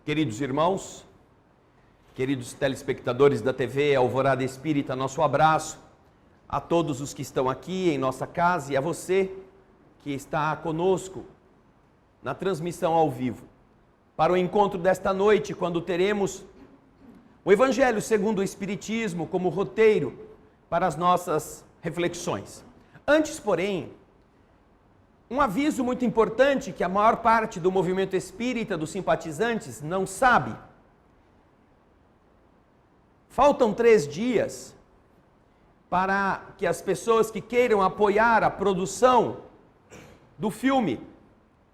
Queridos irmãos, queridos telespectadores da TV Alvorada Espírita, nosso abraço a todos os que estão aqui em nossa casa e a você que está conosco na transmissão ao vivo, para o encontro desta noite, quando teremos o Evangelho segundo o Espiritismo como roteiro para as nossas reflexões. Antes, porém, um aviso muito importante que a maior parte do movimento espírita, dos simpatizantes, não sabe. Faltam 3 dias para que as pessoas que queiram apoiar a produção do filme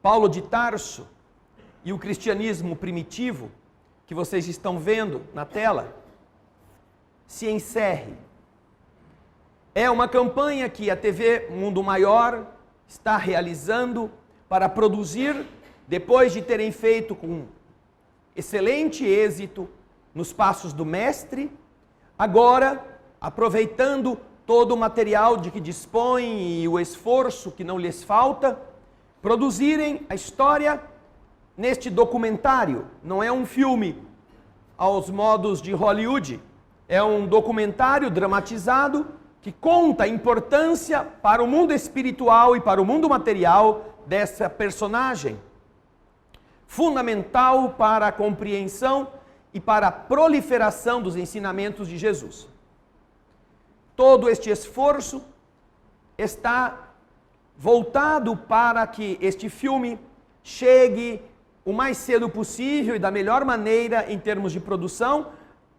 Paulo de Tarso e o cristianismo primitivo, que vocês estão vendo na tela, se encerre. É uma campanha que a TV Mundo Maior está realizando para produzir, depois de terem feito com excelente êxito nos passos do mestre, agora, aproveitando todo o material de que dispõem e o esforço que não lhes falta, produzirem a história neste documentário. Não é um filme aos modos de Hollywood, é um documentário dramatizado que conta a importância para o mundo espiritual e para o mundo material dessa personagem, fundamental para a compreensão e para a proliferação dos ensinamentos de Jesus. Todo este esforço está voltado para que este filme chegue o mais cedo possível e da melhor maneira em termos de produção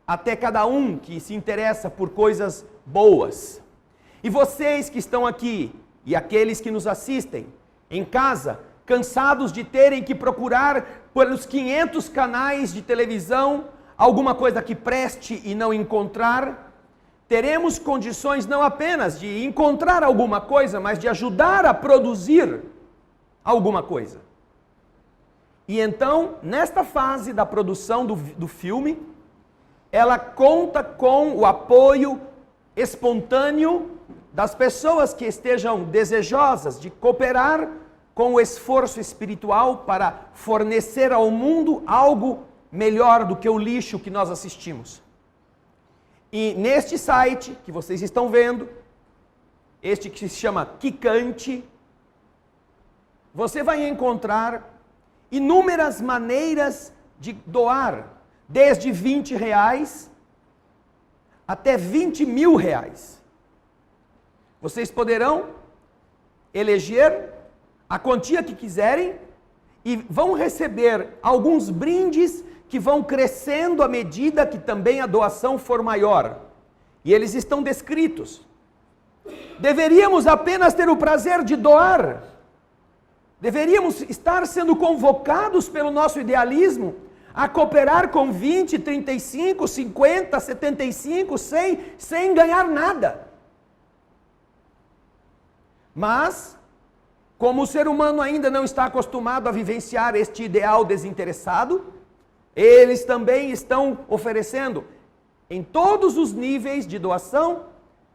até cada um que se interessa por coisas boas. E vocês que estão aqui e aqueles que nos assistem em casa, cansados de terem que procurar pelos 500 canais de televisão alguma coisa que preste e não encontrar, teremos condições não apenas de encontrar alguma coisa, mas de ajudar a produzir alguma coisa. E então, nesta fase da produção do filme, ela conta com o apoio espontâneo das pessoas que estejam desejosas de cooperar com o esforço espiritual para fornecer ao mundo algo melhor do que o lixo que nós assistimos. E neste site que vocês estão vendo, este que se chama Kikante, você vai encontrar inúmeras maneiras de doar, desde R$20 até R$20.000. Vocês poderão eleger a quantia que quiserem e vão receber alguns brindes que vão crescendo à medida que também a doação for maior. E eles estão descritos. Deveríamos apenas ter o prazer de doar. Deveríamos estar sendo convocados pelo nosso idealismo a cooperar com 20, 35, 50, 75, 100, sem ganhar nada. Mas, como o ser humano ainda não está acostumado a vivenciar este ideal desinteressado, eles também estão oferecendo, em todos os níveis de doação,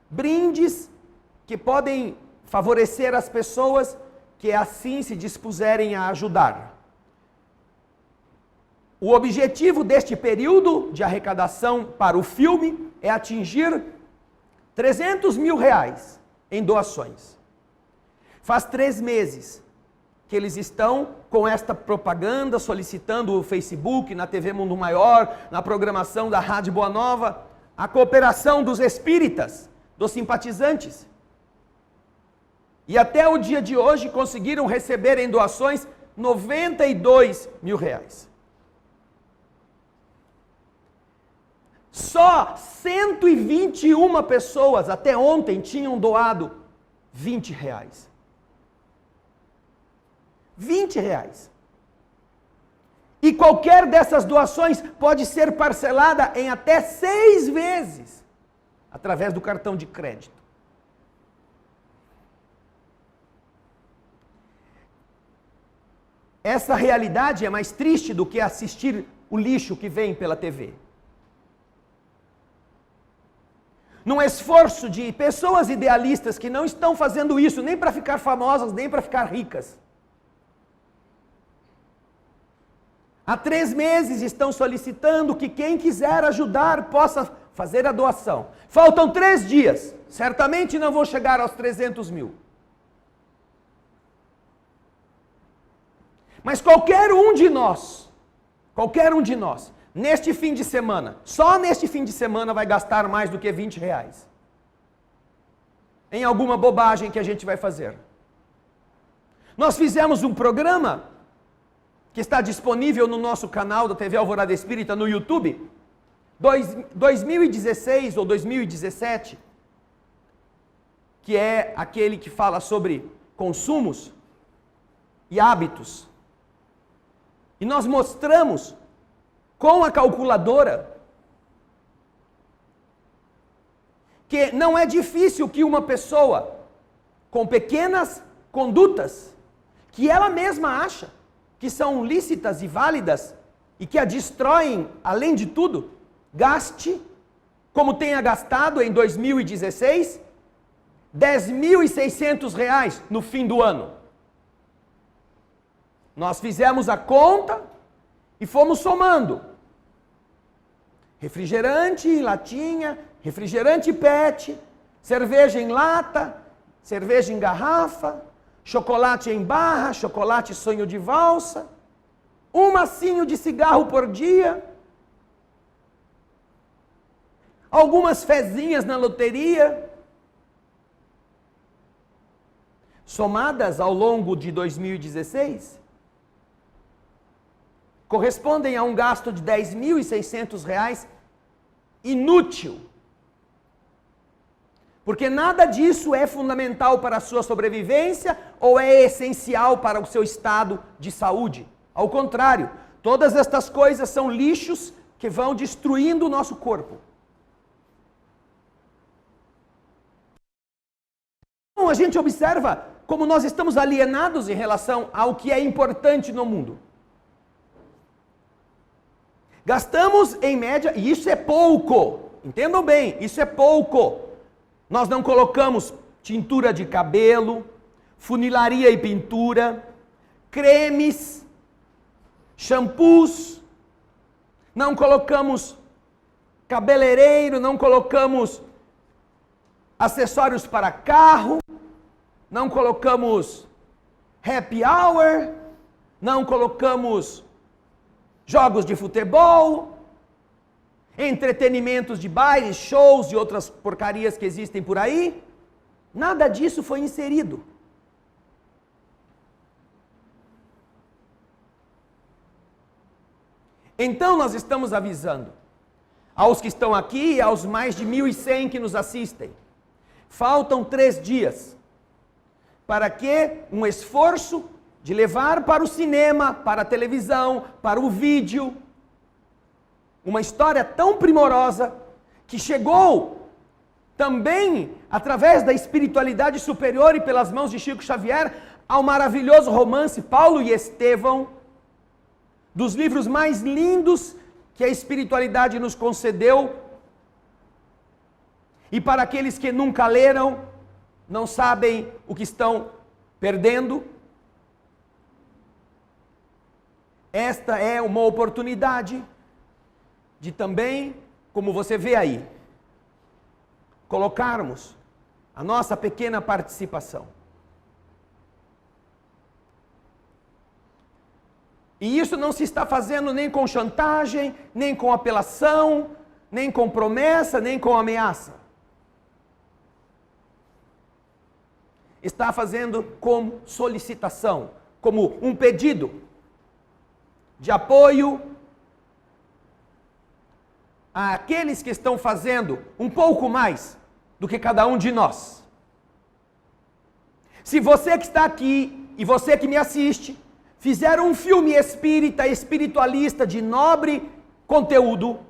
brindes que podem favorecer as pessoas que assim se dispuserem a ajudar. O objetivo deste período de arrecadação para o filme é atingir R$300 mil em doações. Faz 3 meses que eles estão com esta propaganda, solicitando o Facebook, na TV Mundo Maior, na programação da Rádio Boa Nova, a cooperação dos espíritas, dos simpatizantes. E até o dia de hoje conseguiram receber em doações R$92 mil. Só 121 pessoas até ontem tinham doado R$20. R$20. E qualquer dessas doações pode ser parcelada em até 6 vezes, através do cartão de crédito. Essa realidade é mais triste do que assistir o lixo que vem pela TV. Num esforço de pessoas idealistas que não estão fazendo isso nem para ficar famosas, nem para ficar ricas. Há 3 meses estão solicitando que quem quiser ajudar possa fazer a doação. Faltam 3 dias. Certamente não vou chegar aos 300 mil. Mas qualquer um de nós, neste fim de semana, só neste fim de semana vai gastar mais do que 20 reais. Em alguma bobagem que a gente vai fazer. Nós fizemos um programa que está disponível no nosso canal da TV Alvorada Espírita no YouTube, 2016 ou 2017, que é aquele que fala sobre consumos e hábitos. E nós mostramos com a calculadora que não é difícil que uma pessoa com pequenas condutas, que ela mesma acha que são lícitas e válidas e que a destroem, além de tudo, gaste, como tenha gastado em 2016, R$10.600 no fim do ano. Nós fizemos a conta e fomos somando. Refrigerante em latinha, refrigerante PET, cerveja em lata, cerveja em garrafa, chocolate em barra, chocolate sonho de valsa, um macinho de cigarro por dia, algumas fezinhas na loteria, somadas ao longo de 2016, correspondem a um gasto de R$10.600 inútil. Porque nada disso é fundamental para a sua sobrevivência ou é essencial para o seu estado de saúde. Ao contrário, todas estas coisas são lixos que vão destruindo o nosso corpo. Então, a gente observa como nós estamos alienados em relação ao que é importante no mundo. Gastamos em média, e isso é pouco, entendam bem, isso é pouco. Nós não colocamos tintura de cabelo, funilaria e pintura, cremes, shampoos, não colocamos cabeleireiro, não colocamos acessórios para carro, não colocamos happy hour, não colocamos jogos de futebol, entretenimentos de bailes, shows e outras porcarias que existem por aí. Nada disso foi inserido. Então nós estamos avisando aos que estão aqui e aos mais de 1.100 que nos assistem. Faltam 3 dias para que um esforço de levar para o cinema, para a televisão, para o vídeo, uma história tão primorosa que chegou também através da espiritualidade superior e pelas mãos de Chico Xavier ao maravilhoso romance Paulo e Estevão, dos livros mais lindos que a espiritualidade nos concedeu. E para aqueles que nunca leram, não sabem o que estão perdendo, esta é uma oportunidade de também, como você vê aí, colocarmos a nossa pequena participação. E isso não se está fazendo nem com chantagem, nem com apelação, nem com promessa, nem com ameaça. Está fazendo como solicitação, como um pedido de apoio àqueles que estão fazendo um pouco mais do que cada um de nós. Se você que está aqui e você que me assiste fizeram um filme espírita, espiritualista de nobre conteúdo,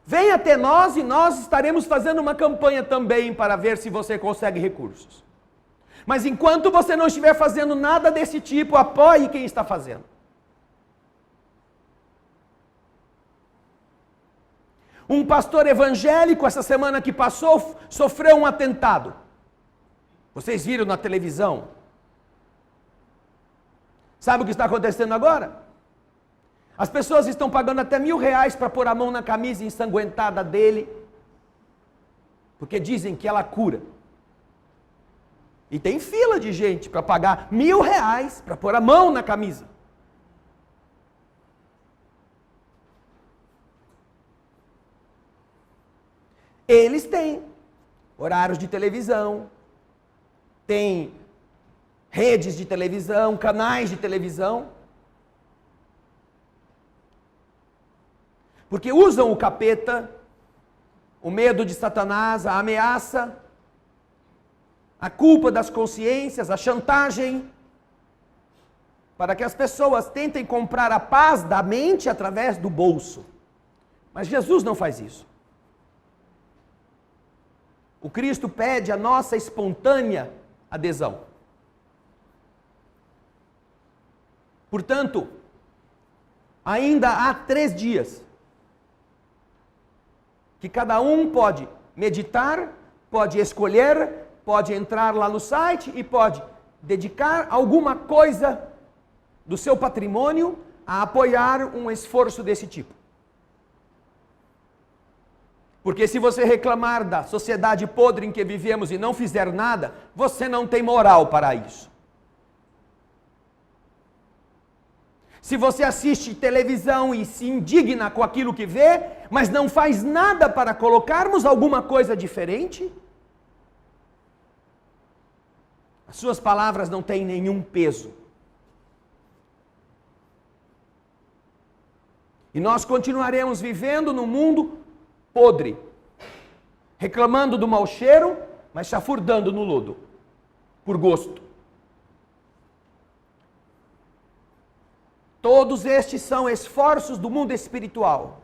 venha até nós e nós estaremos fazendo uma campanha também para ver se você consegue recursos. Mas enquanto você não estiver fazendo nada desse tipo, apoie quem está fazendo. Um pastor evangélico, essa semana que passou, sofreu um atentado. Vocês viram na televisão? Sabe o que está acontecendo agora? As pessoas estão pagando até R$1.000 para pôr a mão na camisa ensanguentada dele, porque dizem que ela cura. E tem fila de gente para pagar R$1.000 para pôr a mão na camisa. Eles têm horários de televisão, têm redes de televisão, canais de televisão, porque usam o capeta, o medo de Satanás, a ameaça, a culpa das consciências, a chantagem, para que as pessoas tentem comprar a paz da mente através do bolso. Mas Jesus não faz isso. O Cristo pede a nossa espontânea adesão. Portanto, ainda há 3 dias que cada um pode meditar, pode escolher, pode entrar lá no site e pode dedicar alguma coisa do seu patrimônio a apoiar um esforço desse tipo. Porque se você reclamar da sociedade podre em que vivemos e não fizer nada, você não tem moral para isso. Se você assiste televisão e se indigna com aquilo que vê, mas não faz nada para colocarmos alguma coisa diferente, as suas palavras não têm nenhum peso. E nós continuaremos vivendo num mundo podre, reclamando do mau cheiro, mas chafurdando no lodo, por gosto. Todos estes são esforços do mundo espiritual,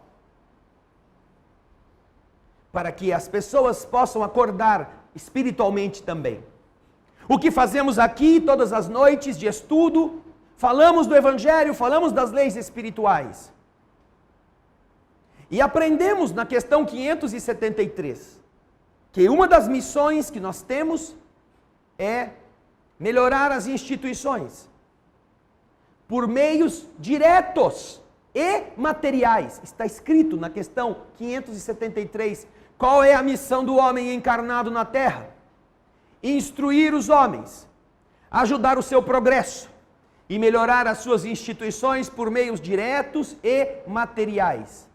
para que as pessoas possam acordar espiritualmente também. O que fazemos aqui todas as noites de estudo, falamos do Evangelho, falamos das leis espirituais. E aprendemos na questão 573, que uma das missões que nós temos é melhorar as instituições, por meios diretos e materiais. Está escrito na questão 573, qual é a missão do homem encarnado na terra? Instruir os homens, ajudar o seu progresso e melhorar as suas instituições por meios diretos e materiais.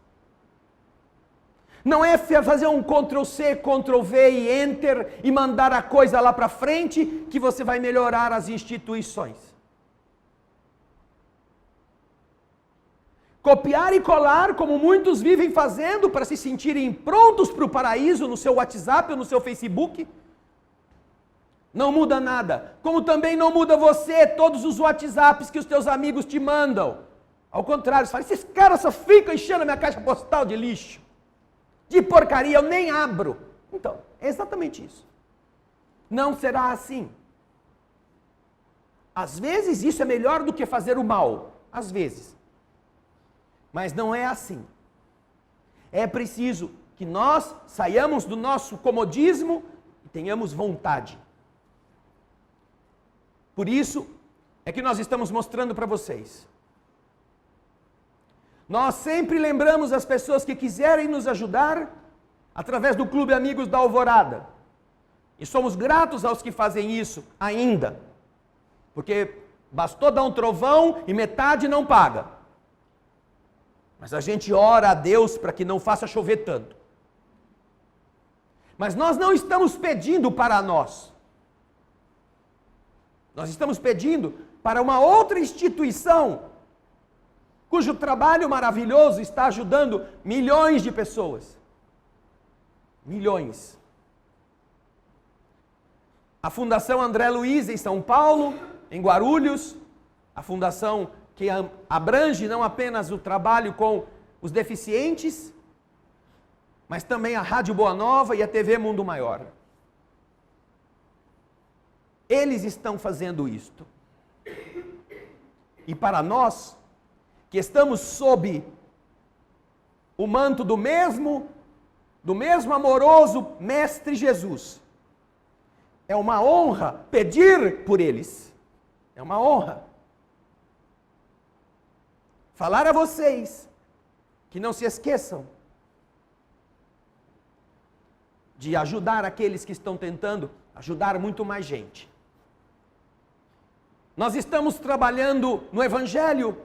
Não é fazer um Ctrl+C, Ctrl+V e Enter e mandar a coisa lá para frente que você vai melhorar as instituições. Copiar e colar, como muitos vivem fazendo para se sentirem prontos para o paraíso no seu WhatsApp ou no seu Facebook, não muda nada. Como também não muda você, todos os WhatsApps que os teus amigos te mandam. Ao contrário, você fala, esses caras só ficam enchendo a minha caixa postal de lixo. De porcaria, eu nem abro. Então, é exatamente isso. Não será assim. Às vezes isso é melhor do que fazer o mal. Às vezes. Mas não é assim. É preciso que nós saiamos do nosso comodismo e tenhamos vontade. Por isso é que nós estamos mostrando para vocês. Nós sempre lembramos as pessoas que quiserem nos ajudar através do Clube Amigos da Alvorada. E somos gratos aos que fazem isso ainda. Porque bastou dar um trovão e metade não paga. Mas a gente ora a Deus para que não faça chover tanto. Mas nós não estamos pedindo para nós. Nós estamos pedindo para uma outra instituição cujo trabalho maravilhoso está ajudando milhões de pessoas. Milhões. A Fundação André Luiz em São Paulo, em Guarulhos, a fundação que abrange não apenas o trabalho com os deficientes, mas também a Rádio Boa Nova e a TV Mundo Maior. Eles estão fazendo isto. E para nós, que estamos sob o manto do mesmo amoroso Mestre Jesus, é uma honra pedir por eles. É uma honra. falar a vocês que não se esqueçam de ajudar aqueles que estão tentando ajudar muito mais gente. Nós estamos trabalhando no Evangelho,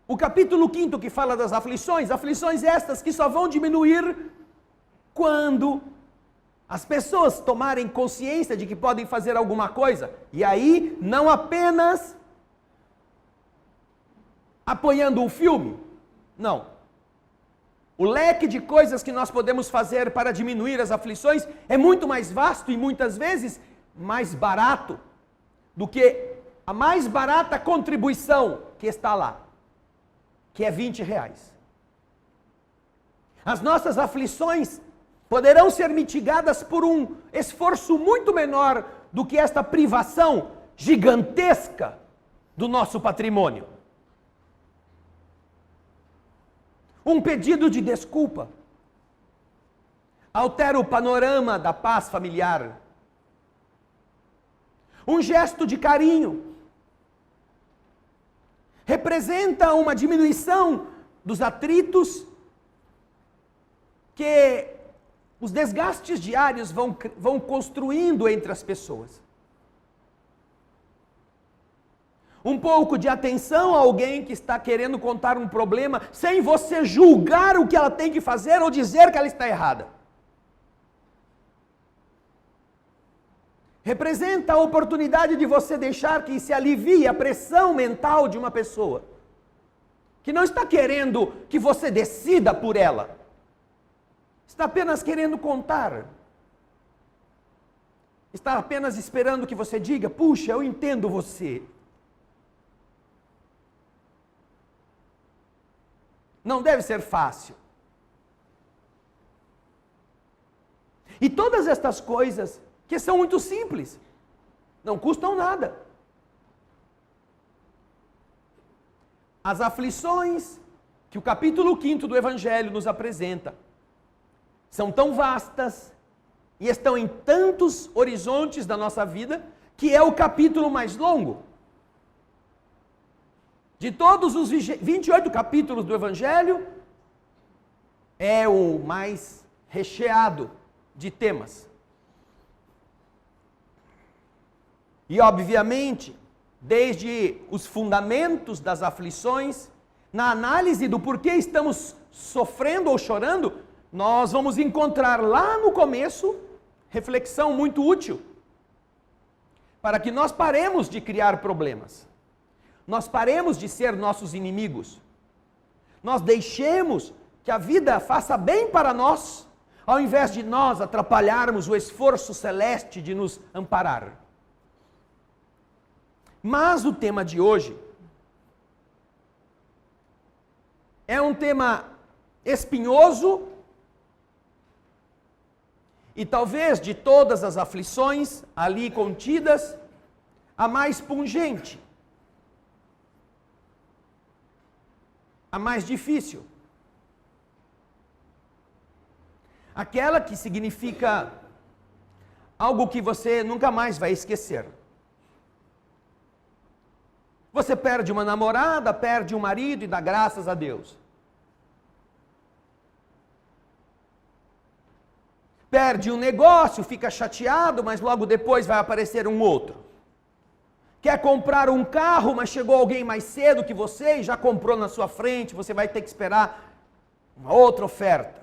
o capítulo 5 que fala das aflições estas que só vão diminuir quando as pessoas tomarem consciência de que podem fazer alguma coisa, e aí não apenas apoiando um filme, não. O leque de coisas que nós podemos fazer para diminuir as aflições é muito mais vasto e muitas vezes mais barato do que a mais barata contribuição que está lá, que é R$20. As nossas aflições poderão ser mitigadas por um esforço muito menor do que esta privação gigantesca do nosso patrimônio. Um pedido de desculpa altera o panorama da paz familiar. Um gesto de carinho representa uma diminuição dos atritos que os desgastes diários vão construindo entre as pessoas. Um pouco de atenção a alguém que está querendo contar um problema, sem você julgar o que ela tem que fazer ou dizer que ela está errada. Representa a oportunidade de você deixar que se alivie a pressão mental de uma pessoa, que não está querendo que você decida por ela, está apenas querendo contar. Está apenas esperando que você diga, puxa, eu entendo você. Não deve ser fácil. E todas estas coisas, que são muito simples, não custam nada. As aflições que o capítulo 5 do Evangelho nos apresenta são tão vastas e estão em tantos horizontes da nossa vida, que é o capítulo mais longo. De todos os 28 capítulos do Evangelho, é o mais recheado de temas. E, obviamente, desde os fundamentos das aflições, na análise do porquê estamos sofrendo ou chorando, nós vamos encontrar lá no começo reflexão muito útil para que nós paremos de criar problemas. Nós paremos de ser nossos inimigos. Nós deixemos que a vida faça bem para nós, ao invés de nós atrapalharmos o esforço celeste de nos amparar. Mas o tema de hoje é um tema espinhoso e talvez de todas as aflições ali contidas, a mais pungente, a mais difícil. Aquela que significa algo que você nunca mais vai esquecer. Você perde uma namorada, perde um marido e dá graças a Deus. Perde um negócio, fica chateado, mas logo depois vai aparecer um outro. Quer comprar um carro, mas chegou alguém mais cedo que você e já comprou na sua frente, você vai ter que esperar uma outra oferta.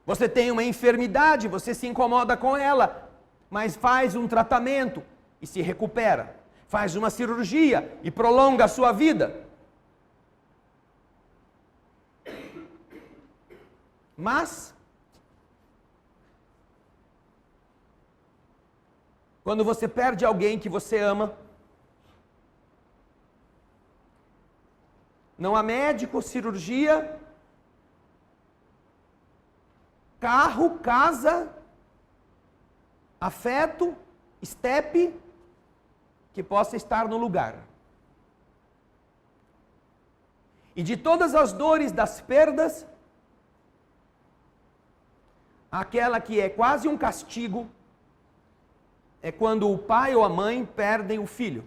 Você tem uma enfermidade, você se incomoda com ela, mas faz um tratamento e se recupera. Faz uma cirurgia e prolonga a sua vida. Mas, quando você perde alguém que você ama, não há médico, cirurgia, carro, casa, afeto, estepe, que possa estar no lugar. E de todas as dores das perdas, aquela que é quase um castigo é quando o pai ou a mãe perdem o filho.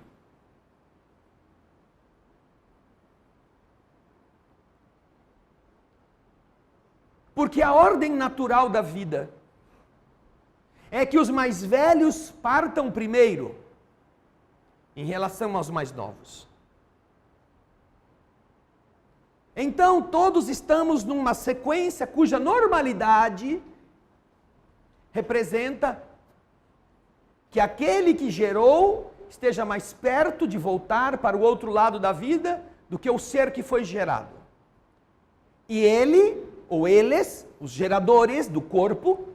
Porque a ordem natural da vida é que os mais velhos partam primeiro em relação aos mais novos. Então, todos estamos numa sequência cuja normalidade representa que aquele que gerou esteja mais perto de voltar para o outro lado da vida do que o ser que foi gerado. E ele, ou eles, os geradores do corpo,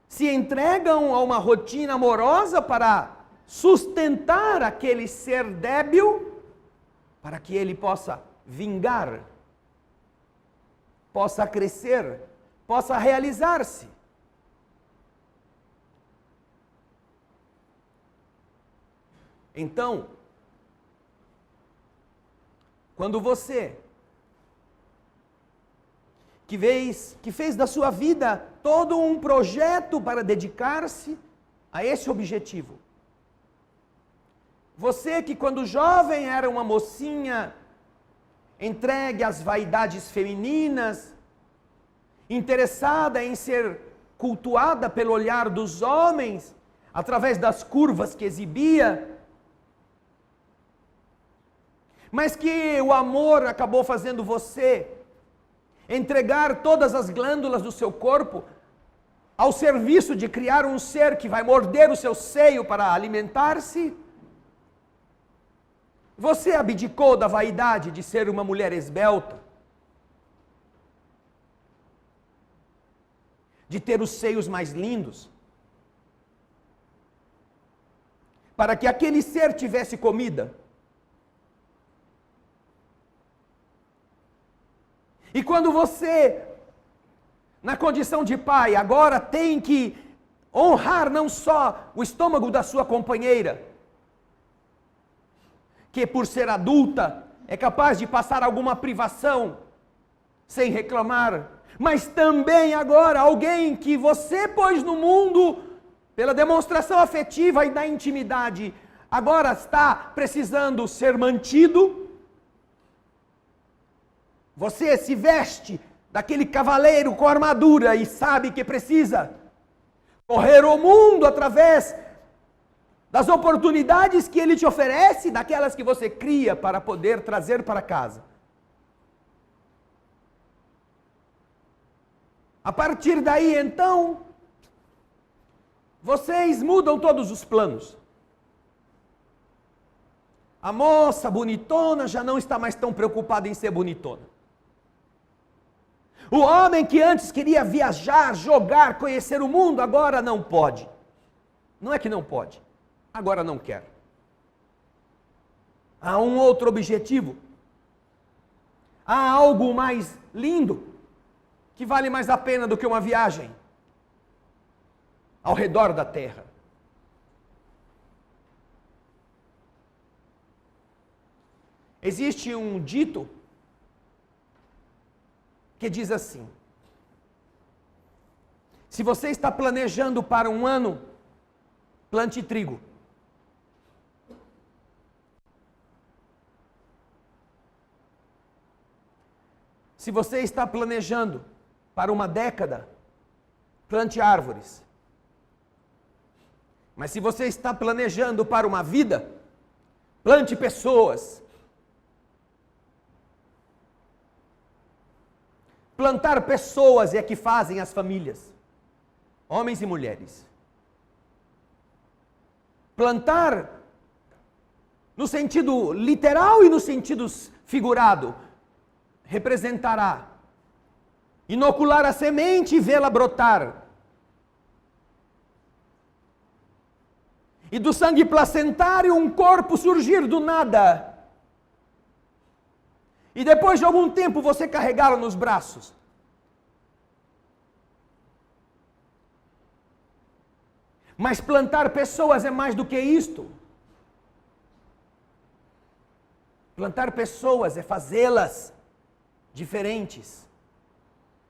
se entregam a uma rotina amorosa para sustentar aquele ser débil, para que ele possa vingar, possa crescer, possa realizar-se. Então, quando você que fez da sua vida todo um projeto para dedicar-se a esse objetivo, você que quando jovem era uma mocinha entregue às vaidades femininas, interessada em ser cultuada pelo olhar dos homens, através das curvas que exibia, mas que o amor acabou fazendo você entregar todas as glândulas do seu corpo ao serviço de criar um ser que vai morder o seu seio para alimentar-se. Você abdicou da vaidade de ser uma mulher esbelta, de ter os seios mais lindos, para que aquele ser tivesse comida. E quando você, na condição de pai, agora tem que honrar não só o estômago da sua companheira, que por ser adulta é capaz de passar alguma privação sem reclamar, mas também agora alguém que você pôs no mundo pela demonstração afetiva e da intimidade, agora está precisando ser mantido. Você se veste daquele cavaleiro com armadura e sabe que precisa correr o mundo através das oportunidades que ele te oferece, daquelas que você cria para poder trazer para casa. A partir daí, então, vocês mudam todos os planos. A moça bonitona já não está mais tão preocupada em ser bonitona. O homem que antes queria viajar, jogar, conhecer o mundo, agora não pode. Não é que não pode, agora não quer. Há um outro objetivo. Há algo mais lindo, que vale mais a pena do que uma viagem ao redor da terra. Existe um dito que diz assim: se você está planejando para um ano, plante trigo. Se você está planejando para uma década, plante árvores. Mas se você está planejando para uma vida, plante pessoas. Plantar pessoas é que fazem as famílias, homens e mulheres. Plantar no sentido literal e no sentido figurado representará inocular a semente e vê-la brotar. E do sangue placentário um corpo surgir do nada. E depois de algum tempo você carregá-lo nos braços. Mas plantar pessoas é mais do que isto. Plantar pessoas é fazê-las diferentes.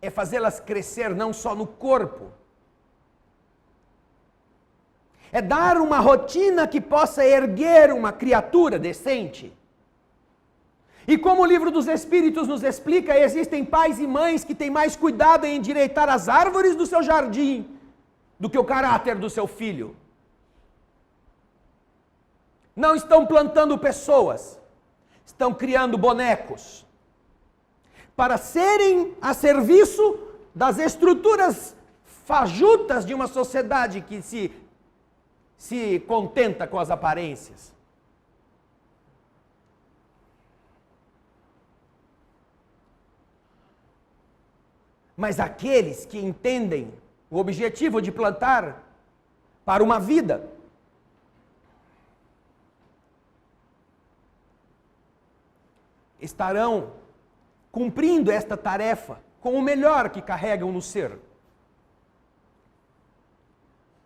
É fazê-las crescer não só no corpo, É dar uma rotina que possa erguer uma criatura decente. E como o livro dos Espíritos nos explica, existem pais e mães que têm mais cuidado em endireitar as árvores do seu jardim do que o caráter do seu filho. Não estão plantando pessoas, estão criando bonecos para serem a serviço das estruturas fajutas de uma sociedade que se contenta com as aparências. Mas aqueles que entendem o objetivo de plantar para uma vida, estarão cumprindo esta tarefa com o melhor que carregam no ser.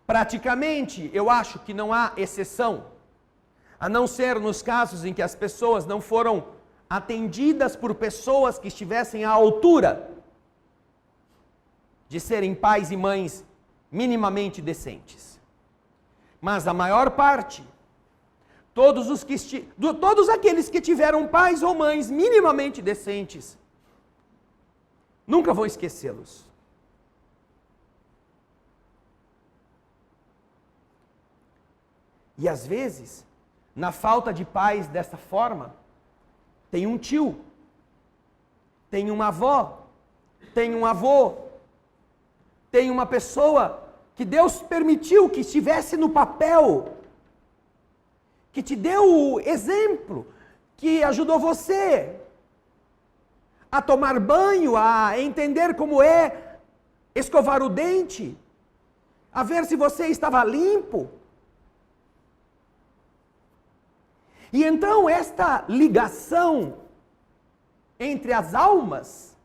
Praticamente, eu acho que não há exceção, a não ser nos casos em que as pessoas não foram atendidas por pessoas que estivessem à altura de serem pais e mães minimamente decentes. Mas a maior parte, todos aqueles que tiveram pais ou mães minimamente decentes, nunca vão esquecê-los. E às vezes, na falta de pais dessa forma, tem um tio, tem uma avó, tem um avô, tem uma pessoa que Deus permitiu que estivesse no papel, que te deu o exemplo, que ajudou você a tomar banho, a entender como é escovar o dente, a ver se você estava limpo. E então esta ligação entre as almas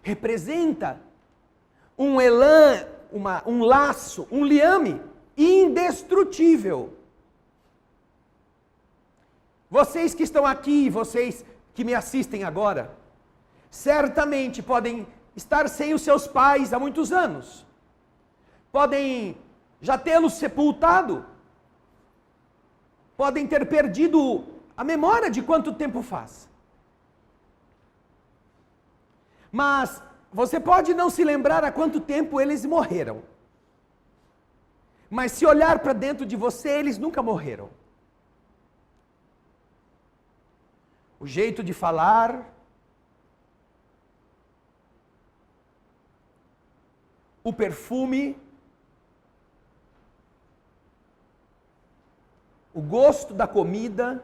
representa um elan, um laço, um liame indestrutível. Vocês que estão aqui, vocês que me assistem agora, certamente podem estar sem os seus pais há muitos anos. Podem já tê-los sepultado. Podem ter perdido a memória de quanto tempo faz. Mas você pode não se lembrar há quanto tempo eles morreram. Mas se olhar para dentro de você, eles nunca morreram. O jeito de falar, o perfume, o gosto da comida,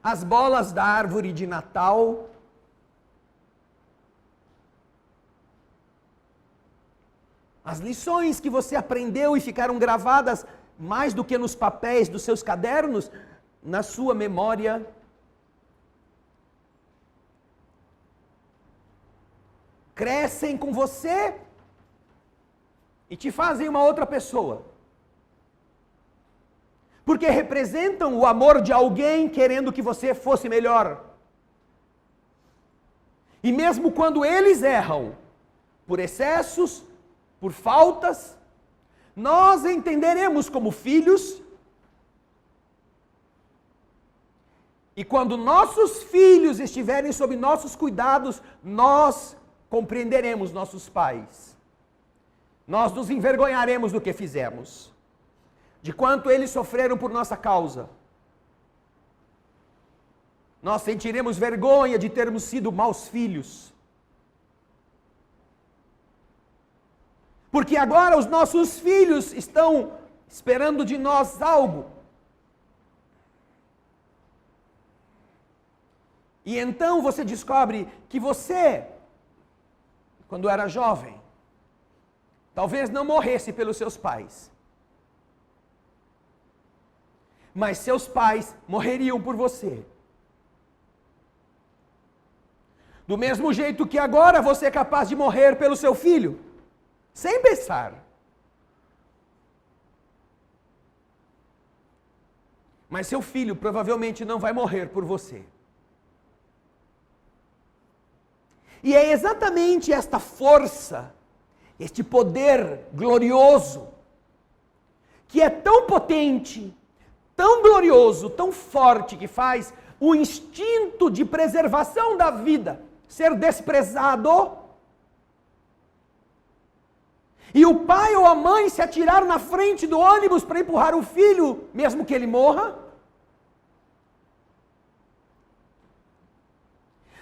as bolas da árvore de Natal, as lições que você aprendeu e ficaram gravadas mais do que nos papéis dos seus cadernos, na sua memória. Crescem com você e te fazem uma outra pessoa. Porque representam o amor de alguém querendo que você fosse melhor. E mesmo quando eles erram, por excessos, por faltas, nós entenderemos como filhos. E quando nossos filhos estiverem sob nossos cuidados, nós compreenderemos nossos pais. Nós nos envergonharemos do que fizemos, de quanto eles sofreram por nossa causa. Nós sentiremos vergonha de termos sido maus filhos. Porque agora os nossos filhos estão esperando de nós algo. E então você descobre que você, quando era jovem, talvez não morresse pelos seus pais. Mas seus pais morreriam por você. Do mesmo jeito que agora você é capaz de morrer pelo seu filho, sem pensar. Mas seu filho provavelmente não vai morrer por você. E é exatamente esta força, este poder glorioso, que é tão potente, tão glorioso, tão forte, que faz o instinto de preservação da vida ser desprezado, e o pai ou a mãe se atirar na frente do ônibus para empurrar o filho, mesmo que ele morra,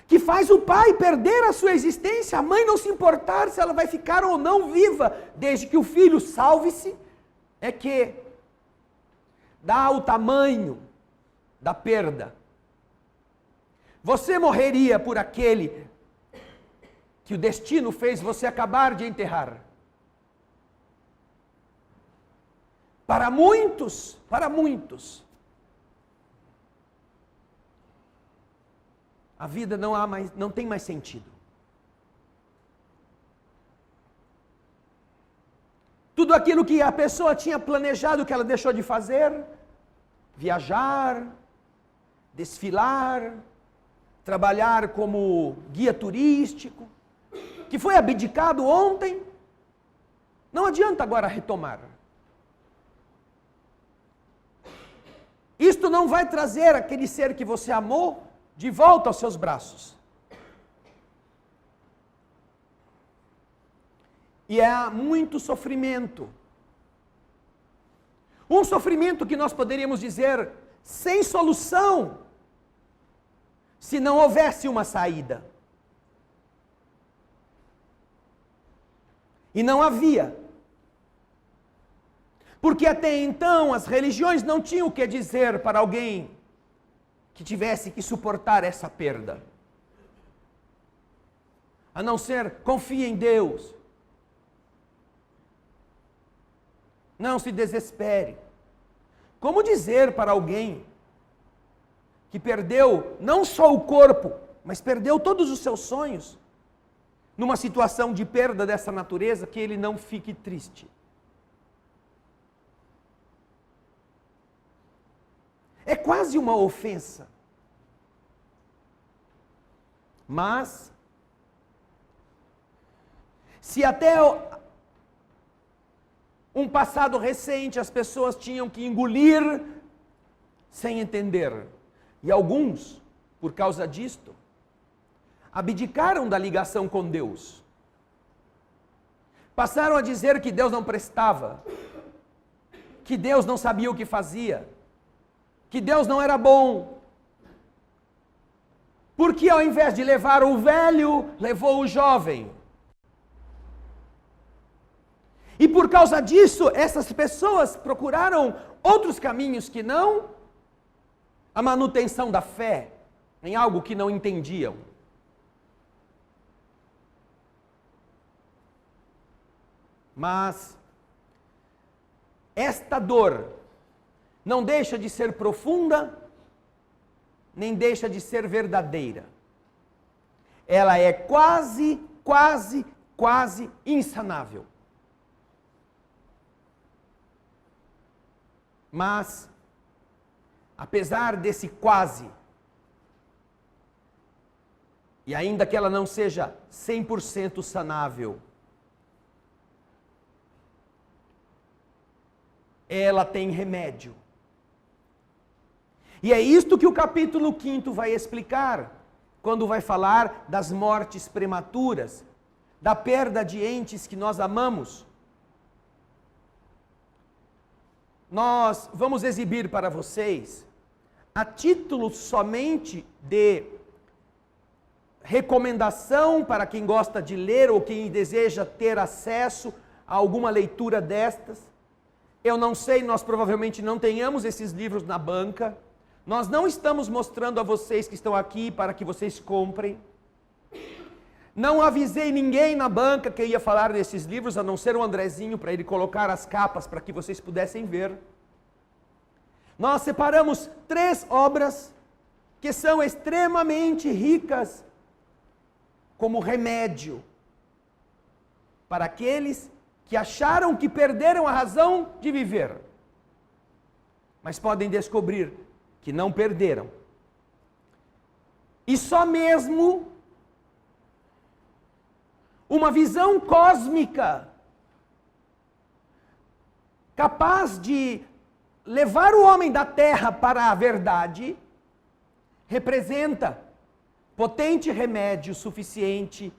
que faz o pai perder a sua existência, a mãe não se importar se ela vai ficar ou não viva, desde que o filho salve-se, é que dá o tamanho da perda. Você morreria por aquele que o destino fez você acabar de enterrar. Para muitos, a vida não tem mais sentido. Tudo aquilo que a pessoa tinha planejado, que ela deixou de fazer, viajar, desfilar, trabalhar como guia turístico, que foi abdicado ontem, não adianta agora retomar. Isto não vai trazer aquele ser que você amou de volta aos seus braços. E há muito sofrimento. Um sofrimento que nós poderíamos dizer sem solução, se não houvesse uma saída. E não havia. Porque até então as religiões não tinham o que dizer para alguém que tivesse que suportar essa perda. A não ser, confie em Deus. Não se desespere. Como dizer para alguém que perdeu não só o corpo, mas perdeu todos os seus sonhos, numa situação de perda dessa natureza, que ele não fique triste? É quase uma ofensa. Mas, se até um passado recente as pessoas tinham que engolir sem entender, e alguns, por causa disto, abdicaram da ligação com Deus. Passaram a dizer que Deus não prestava, que Deus não sabia o que fazia, que Deus não era bom. Porque ao invés de levar o velho, levou o jovem. E por causa disso, essas pessoas procuraram outros caminhos que não a manutenção da fé em algo que não entendiam. Mas esta dor não deixa de ser profunda, nem deixa de ser verdadeira. Ela é quase insanável. Mas, apesar desse quase, e ainda que ela não seja 100% sanável, ela tem remédio. E é isto que o capítulo 5 vai explicar, quando vai falar das mortes prematuras, da perda de entes que nós amamos. Nós vamos exibir para vocês, a título somente de recomendação para quem gosta de ler ou quem deseja ter acesso a alguma leitura destas. Eu não sei, nós provavelmente não tenhamos esses livros na banca. Nós não estamos mostrando a vocês que estão aqui para que vocês comprem. Não avisei ninguém na banca que ia falar desses livros, a não ser o Andrezinho, para ele colocar as capas para que vocês pudessem ver. Nós separamos 3 obras que são extremamente ricas como remédio para aqueles que acharam que perderam a razão de viver, mas podem descobrir que não perderam. E só mesmo uma visão cósmica, capaz de levar o homem da terra para a verdade, representa potente remédio suficiente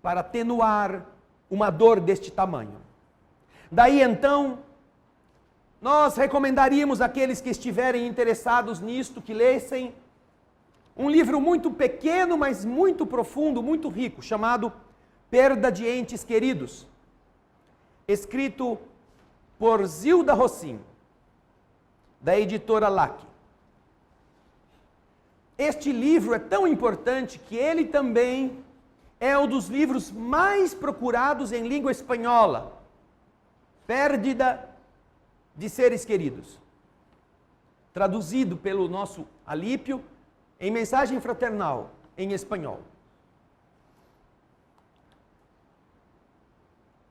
para atenuar uma dor deste tamanho. Daí então, nós recomendaríamos àqueles que estiverem interessados nisto, que lessem um livro muito pequeno, mas muito profundo, muito rico, chamado Perda de Entes Queridos, escrito por Zilda Rossim, da editora LAC. Este livro é tão importante que ele também é um dos livros mais procurados em língua espanhola. Pérdida de Seres Queridos. Traduzido pelo nosso Alípio em Mensagem Fraternal, em espanhol.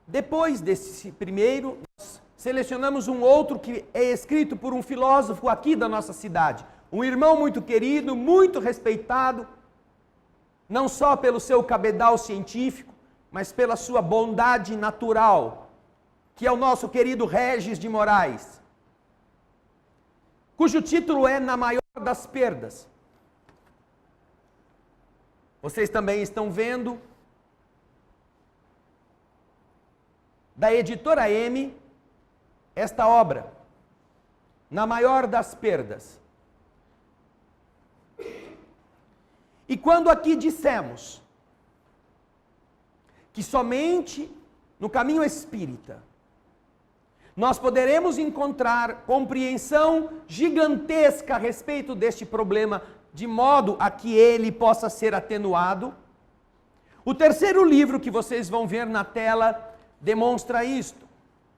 Depois desse primeiro, nós selecionamos um outro que é escrito por um filósofo aqui da nossa cidade. Um irmão muito querido, muito respeitado, não só pelo seu cabedal científico, mas pela sua bondade natural, que é o nosso querido Regis de Moraes, cujo título é Na Maior das Perdas. Vocês também estão vendo, da editora M, esta obra, Na Maior das Perdas. E quando aqui dissemos que somente no caminho espírita nós poderemos encontrar compreensão gigantesca a respeito deste problema, de modo a que ele possa ser atenuado, o terceiro livro que vocês vão ver na tela demonstra isto.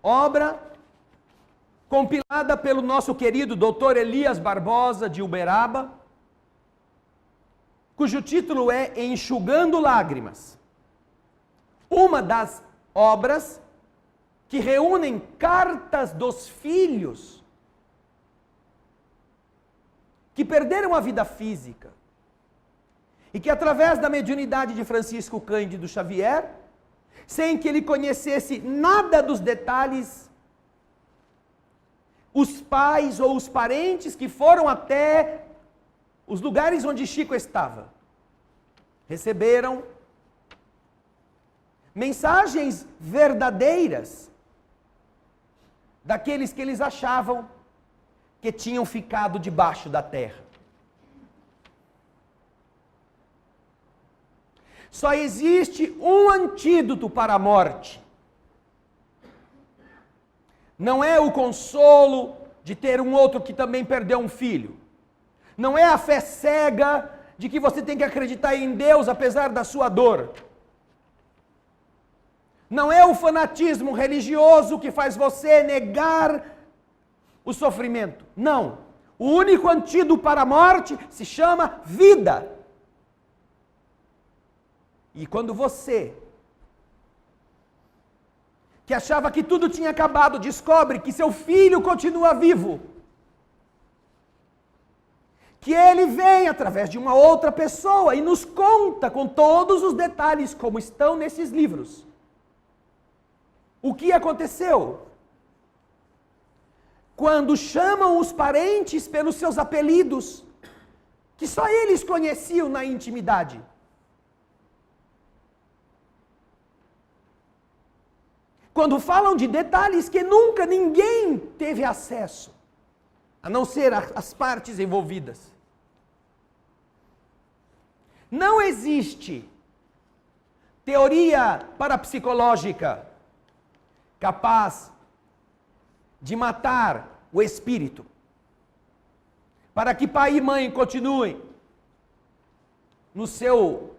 Obra compilada pelo nosso querido Dr. Elias Barbosa de Uberaba, cujo título é Enxugando Lágrimas. Uma das obras que reúnem cartas dos filhos que perderam a vida física e que, através da mediunidade de Francisco Cândido Xavier, sem que ele conhecesse nada dos detalhes, os pais ou os parentes que foram até os lugares onde Chico estava, receberam mensagens verdadeiras daqueles que eles achavam que tinham ficado debaixo da terra. Só existe um antídoto para a morte. Não é o consolo de ter um outro que também perdeu um filho. Não é a fé cega de que você tem que acreditar em Deus apesar da sua dor. Não é o fanatismo religioso que faz você negar o sofrimento. Não. O único antídoto para a morte se chama vida. E quando você, que achava que tudo tinha acabado, descobre que seu filho continua vivo, que ele vem através de uma outra pessoa e nos conta com todos os detalhes como estão nesses livros. O que aconteceu? Quando chamam os parentes pelos seus apelidos, que só eles conheciam na intimidade. Quando falam de detalhes que nunca ninguém teve acesso, a não ser as partes envolvidas. Não existe teoria parapsicológica capaz de matar o espírito, para que pai e mãe continuem no seu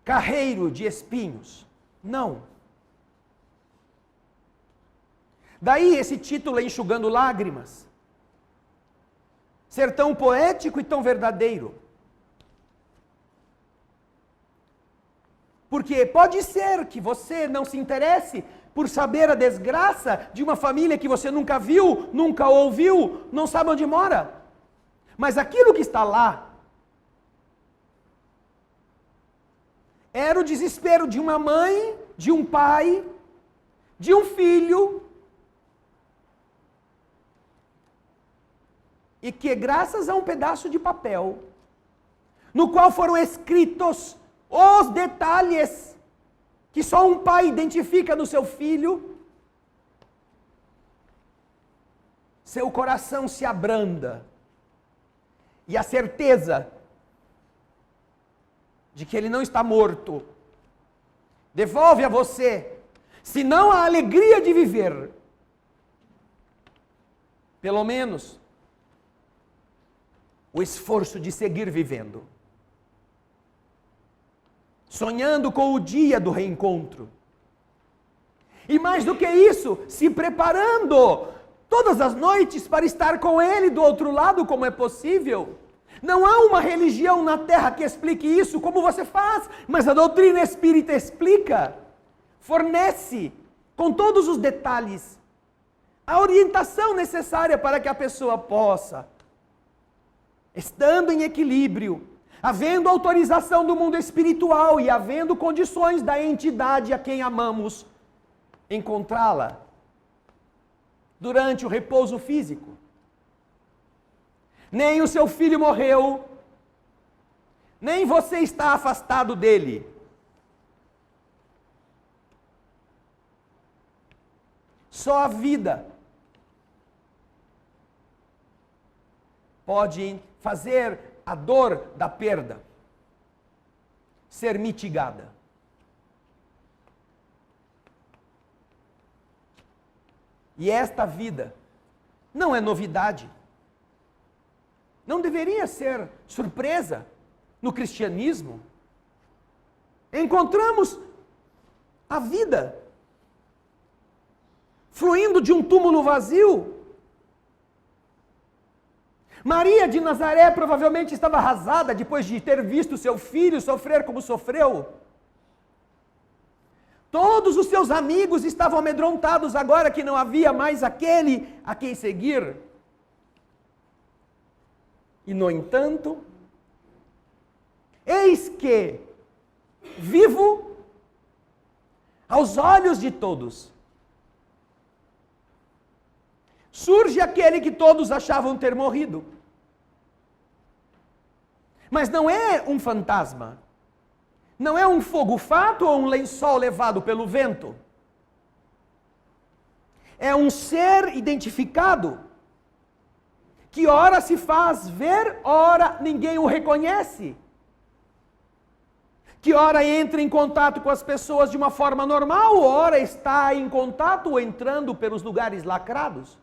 carreiro de espinhos. Não. Daí esse título, Enxugando Lágrimas, ser tão poético e tão verdadeiro. Porque pode ser que você não se interesse por saber a desgraça de uma família que você nunca viu, nunca ouviu, não sabe onde mora. Mas aquilo que está lá era o desespero de uma mãe, de um pai, de um filho, e que graças a um pedaço de papel, no qual foram escritos os detalhes que só um pai identifica no seu filho, seu coração se abranda, e a certeza de que ele não está morto devolve a você, se não a alegria de viver, pelo menos o esforço de seguir vivendo, sonhando com o dia do reencontro. E mais do que isso, se preparando todas as noites para estar com Ele do outro lado, como é possível. Não há uma religião na Terra que explique isso como você faz, mas a doutrina espírita explica, fornece, com todos os detalhes, a orientação necessária para que a pessoa possa, estando em equilíbrio, havendo autorização do mundo espiritual e havendo condições da entidade a quem amamos, encontrá-la durante o repouso físico. Nem o seu filho morreu, nem você está afastado dele. Só a vida pode fazer a dor da perda ser mitigada. E esta vida não é novidade. Não deveria ser surpresa no cristianismo. Encontramos a vida fluindo de um túmulo vazio. Maria de Nazaré provavelmente estava arrasada depois de ter visto seu filho sofrer como sofreu. Todos os seus amigos estavam amedrontados agora que não havia mais aquele a quem seguir. E, no entanto, eis que, vivo, aos olhos de todos, surge aquele que todos achavam ter morrido. Mas não é um fantasma, não é um fogo-fato ou um lençol levado pelo vento. É um ser identificado, que ora se faz ver, ora ninguém o reconhece. Que ora entra em contato com as pessoas de uma forma normal, ora está em contato ou entrando pelos lugares lacrados.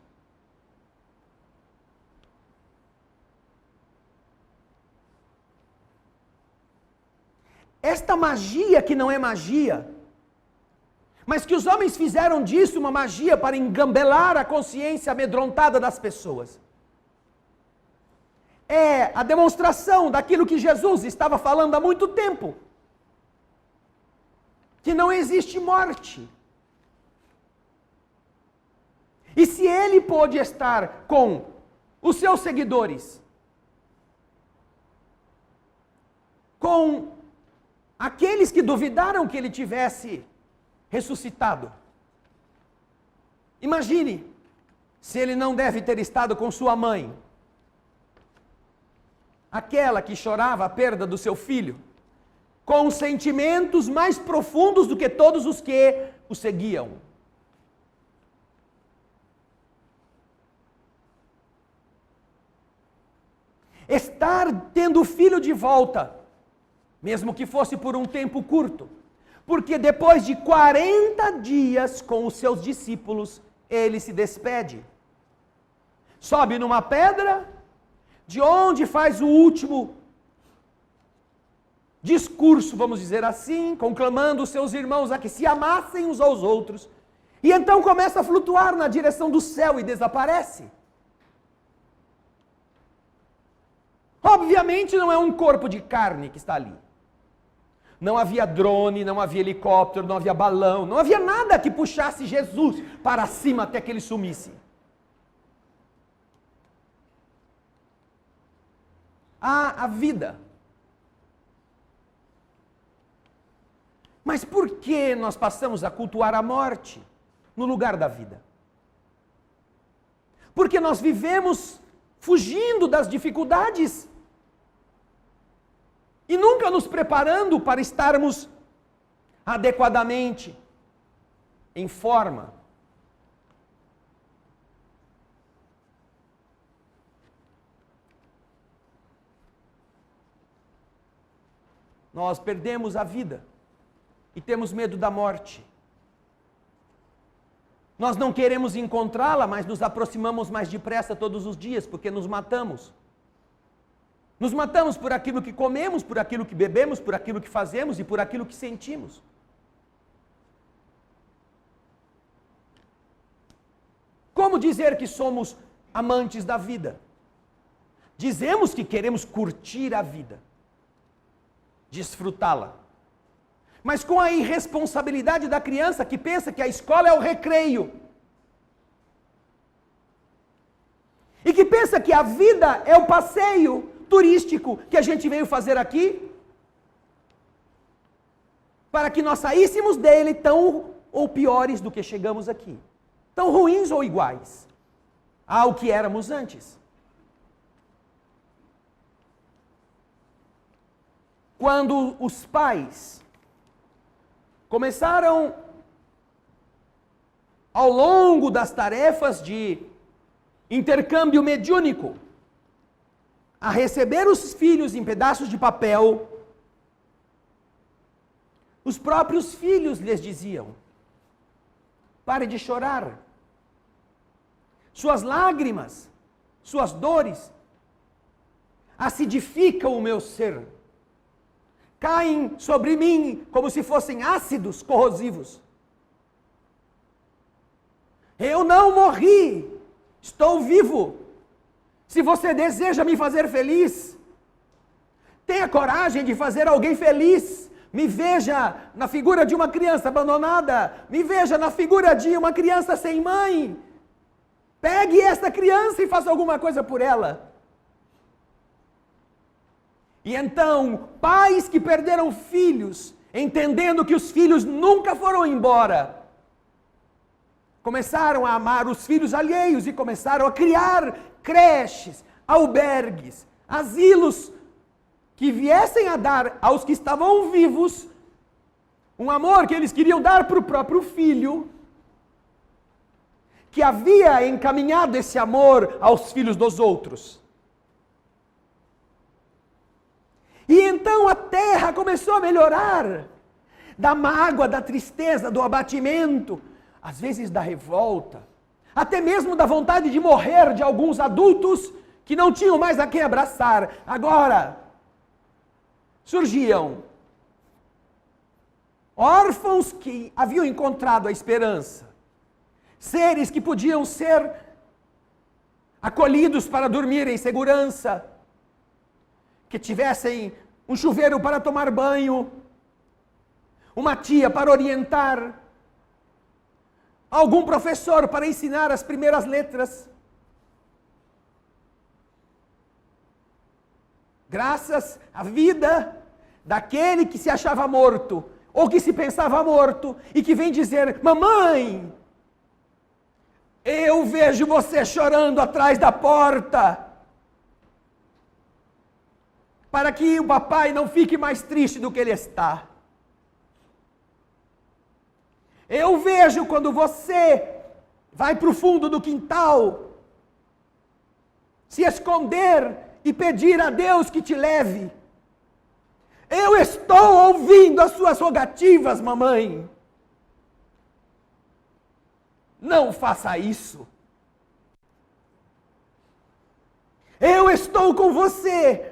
Esta magia que não é magia, mas que os homens fizeram disso uma magia para engambelar a consciência amedrontada das pessoas, é a demonstração daquilo que Jesus estava falando há muito tempo, que não existe morte. E se ele pôde estar com os seus seguidores, com aqueles que duvidaram que ele tivesse ressuscitado, imagine se ele não deve ter estado com sua mãe, aquela que chorava a perda do seu filho, com sentimentos mais profundos do que todos os que o seguiam. Estar tendo o filho de volta, mesmo que fosse por um tempo curto, porque depois de 40 dias com os seus discípulos, ele se despede. Sobe numa pedra, de onde faz o último discurso, vamos dizer assim, conclamando os seus irmãos a que se amassem uns aos outros, e então começa a flutuar na direção do céu e desaparece. Obviamente não é um corpo de carne que está ali. Não havia drone, não havia helicóptero, não havia balão, não havia nada que puxasse Jesus para cima até que ele sumisse. Há a vida. Mas por que nós passamos a cultuar a morte no lugar da vida? Porque nós vivemos fugindo das dificuldades e nunca nos preparando para estarmos adequadamente em forma. Nós perdemos a vida e temos medo da morte. Nós não queremos encontrá-la, mas nos aproximamos mais depressa todos os dias, porque nos matamos. Nos matamos por aquilo que comemos, por aquilo que bebemos, por aquilo que fazemos e por aquilo que sentimos. Como dizer que somos amantes da vida? Dizemos que queremos curtir a vida, desfrutá-la. Mas com a irresponsabilidade da criança que pensa que a escola é o recreio. E que pensa que a vida é o passeio turístico que a gente veio fazer aqui, para que nós saíssemos dele tão ou piores do que chegamos aqui. Tão ruins ou iguais ao que éramos antes. Quando os pais começaram, ao longo das tarefas de intercâmbio mediúnico, a receber os filhos em pedaços de papel, os próprios filhos lhes diziam: pare de chorar. Suas lágrimas, suas dores, acidificam o meu ser. Caem sobre mim como se fossem ácidos corrosivos. Eu não morri, estou vivo. Se você deseja me fazer feliz, tenha coragem de fazer alguém feliz. Me veja na figura de uma criança abandonada, me veja na figura de uma criança sem mãe. Pegue esta criança e faça alguma coisa por ela. E então, pais que perderam filhos, entendendo que os filhos nunca foram embora, começaram a amar os filhos alheios e começaram a criar creches, albergues, asilos que viessem a dar aos que estavam vivos um amor que eles queriam dar para o próprio filho, que havia encaminhado esse amor aos filhos dos outros. E então a terra começou a melhorar, da mágoa, da tristeza, do abatimento, às vezes da revolta, até mesmo da vontade de morrer de alguns adultos que não tinham mais a quem abraçar. Agora, surgiam órfãos que haviam encontrado a esperança, seres que podiam ser acolhidos para dormir em segurança, que tivessem um chuveiro para tomar banho, uma tia para orientar, algum professor para ensinar as primeiras letras. Graças à vida daquele que se achava morto, ou que se pensava morto, e que vem dizer: mamãe, eu vejo você chorando atrás da porta, para que o papai não fique mais triste do que ele está. Eu vejo quando você vai para o fundo do quintal, se esconder e pedir a Deus que te leve. Eu estou ouvindo as suas rogativas, mamãe. Não faça isso. Eu estou com você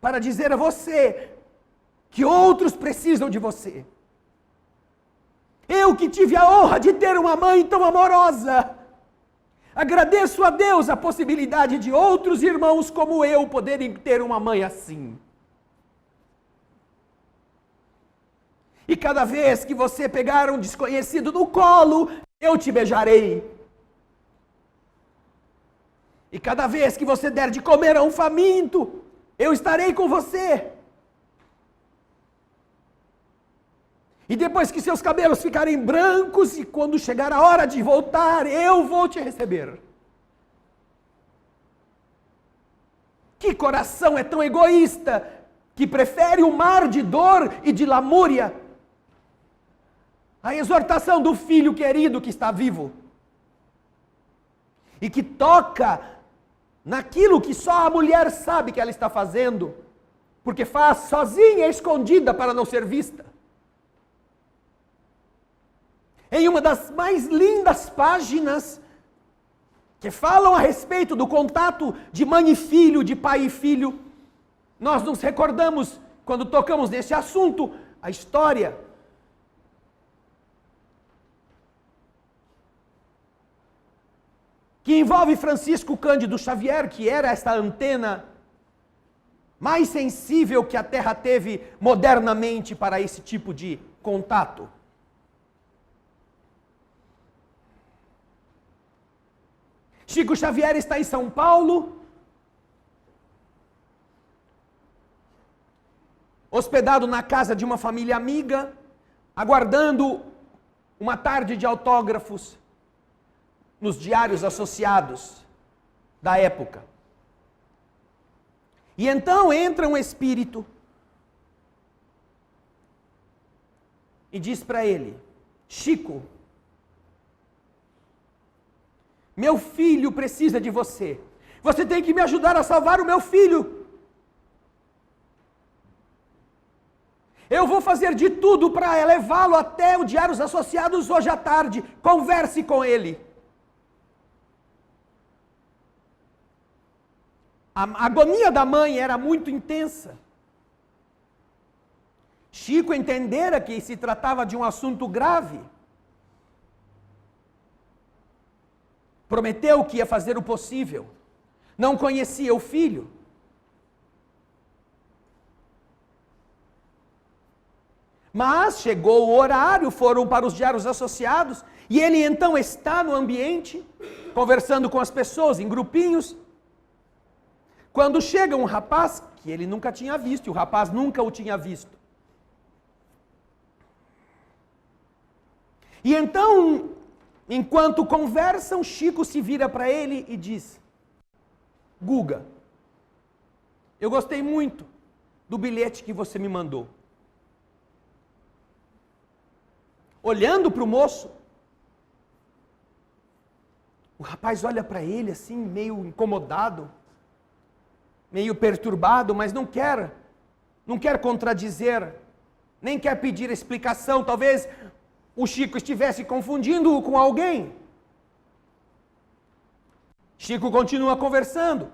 para dizer a você que outros precisam de você. Eu que tive a honra de ter uma mãe tão amorosa, agradeço a Deus a possibilidade de outros irmãos como eu poderem ter uma mãe assim. E cada vez que você pegar um desconhecido no colo, eu te beijarei. E cada vez que você der de comer a um faminto, eu estarei com você. E depois que seus cabelos ficarem brancos e quando chegar a hora de voltar, eu vou te receber. Que coração é tão egoísta que prefere o mar de dor e de lamúria à exortação do filho querido que está vivo e que toca naquilo que só a mulher sabe que ela está fazendo, porque faz sozinha, escondida para não ser vista. Em uma das mais lindas páginas que falam a respeito do contato de mãe e filho, de pai e filho, nós nos recordamos, quando tocamos nesse assunto, a história que envolve Francisco Cândido Xavier, que era esta antena mais sensível que a Terra teve modernamente para esse tipo de contato. Chico Xavier está em São Paulo, hospedado na casa de uma família amiga, aguardando uma tarde de autógrafos nos diários associados da época. E então entra um espírito e diz para ele: Chico, meu filho precisa de você. Você tem que me ajudar a salvar o meu filho. Eu vou fazer de tudo para levá-lo até o Diários Associados hoje à tarde. Converse com ele. A agonia da mãe era muito intensa. Chico entendera que se tratava de um assunto grave. Prometeu que ia fazer o possível. Não conhecia o filho. Mas chegou o horário, foram para os Diários Associados, e ele então está no ambiente, conversando com as pessoas em grupinhos, quando chega um rapaz que ele nunca tinha visto, e o rapaz nunca o tinha visto. E então, enquanto conversam, Chico se vira para ele e diz: Guga, eu gostei muito do bilhete que você me mandou. Olhando para o moço, o rapaz olha para ele assim, meio incomodado, meio perturbado, mas não quer contradizer, nem quer pedir explicação. Talvez o Chico estivesse confundindo-o com alguém. Chico continua conversando.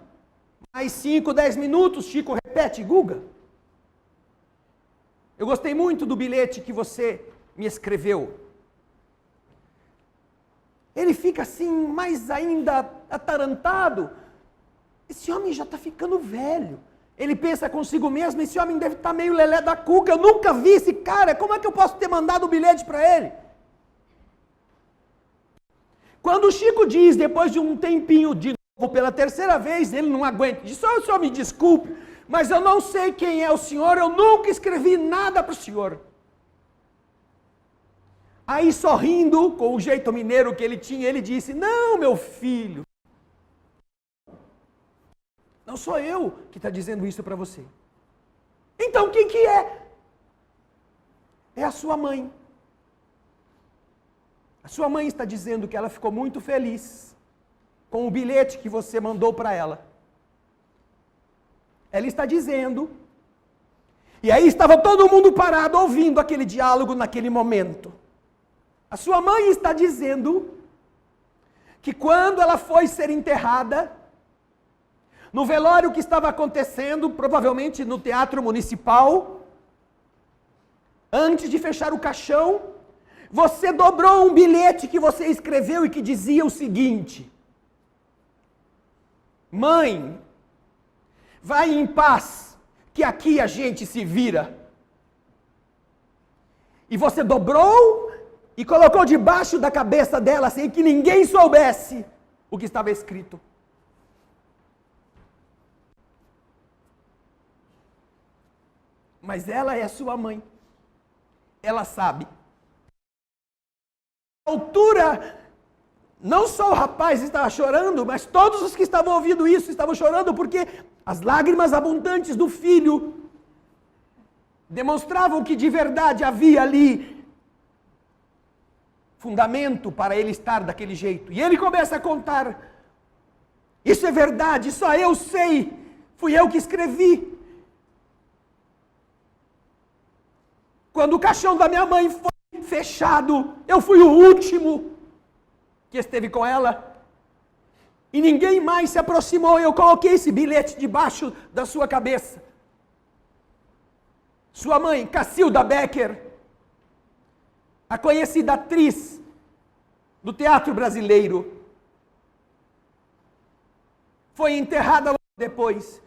Mais 5, 10 minutos, Chico repete: Guga, eu gostei muito do bilhete que você me escreveu. Ele fica assim, mais ainda atarantado. Esse homem já está ficando velho. Ele pensa consigo mesmo: esse homem deve estar meio lelé da cuca, eu nunca vi esse cara, como é que eu posso ter mandado o bilhete para ele? Quando o Chico diz, depois de um tempinho, de novo, pela terceira vez, ele não aguenta, diz: o senhor me desculpe, mas eu não sei quem é o senhor, eu nunca escrevi nada para o senhor. Aí, sorrindo, com o jeito mineiro que ele tinha, ele disse: não, meu filho, não sou eu que está dizendo isso para você. Então, quem que é? É a sua mãe. A sua mãe está dizendo que ela ficou muito feliz com o bilhete que você mandou para ela. Ela está dizendo, e aí estava todo mundo parado ouvindo aquele diálogo naquele momento. A sua mãe está dizendo que quando ela foi ser enterrada, no velório que estava acontecendo, provavelmente no Teatro Municipal, antes de fechar o caixão, você dobrou um bilhete que você escreveu e que dizia o seguinte: mãe, vai em paz, que aqui a gente se vira. E você dobrou e colocou debaixo da cabeça dela, sem que ninguém soubesse o que estava escrito. Mas ela é sua mãe. ela sabe. A altura, não só o rapaz estava chorando, mas todos os que estavam ouvindo isso estavam chorando, porque as lágrimas abundantes do filho demonstravam que de verdade havia ali fundamento para ele estar daquele jeito. E ele começa a contar: isso é verdade, só eu sei, fui eu que escrevi. Quando o caixão da minha mãe foi fechado, eu fui o último que esteve com ela. E ninguém mais se aproximou. Eu coloquei esse bilhete debaixo da sua cabeça. Sua mãe, Cacilda Becker, a conhecida atriz do teatro brasileiro, foi enterrada logo depois.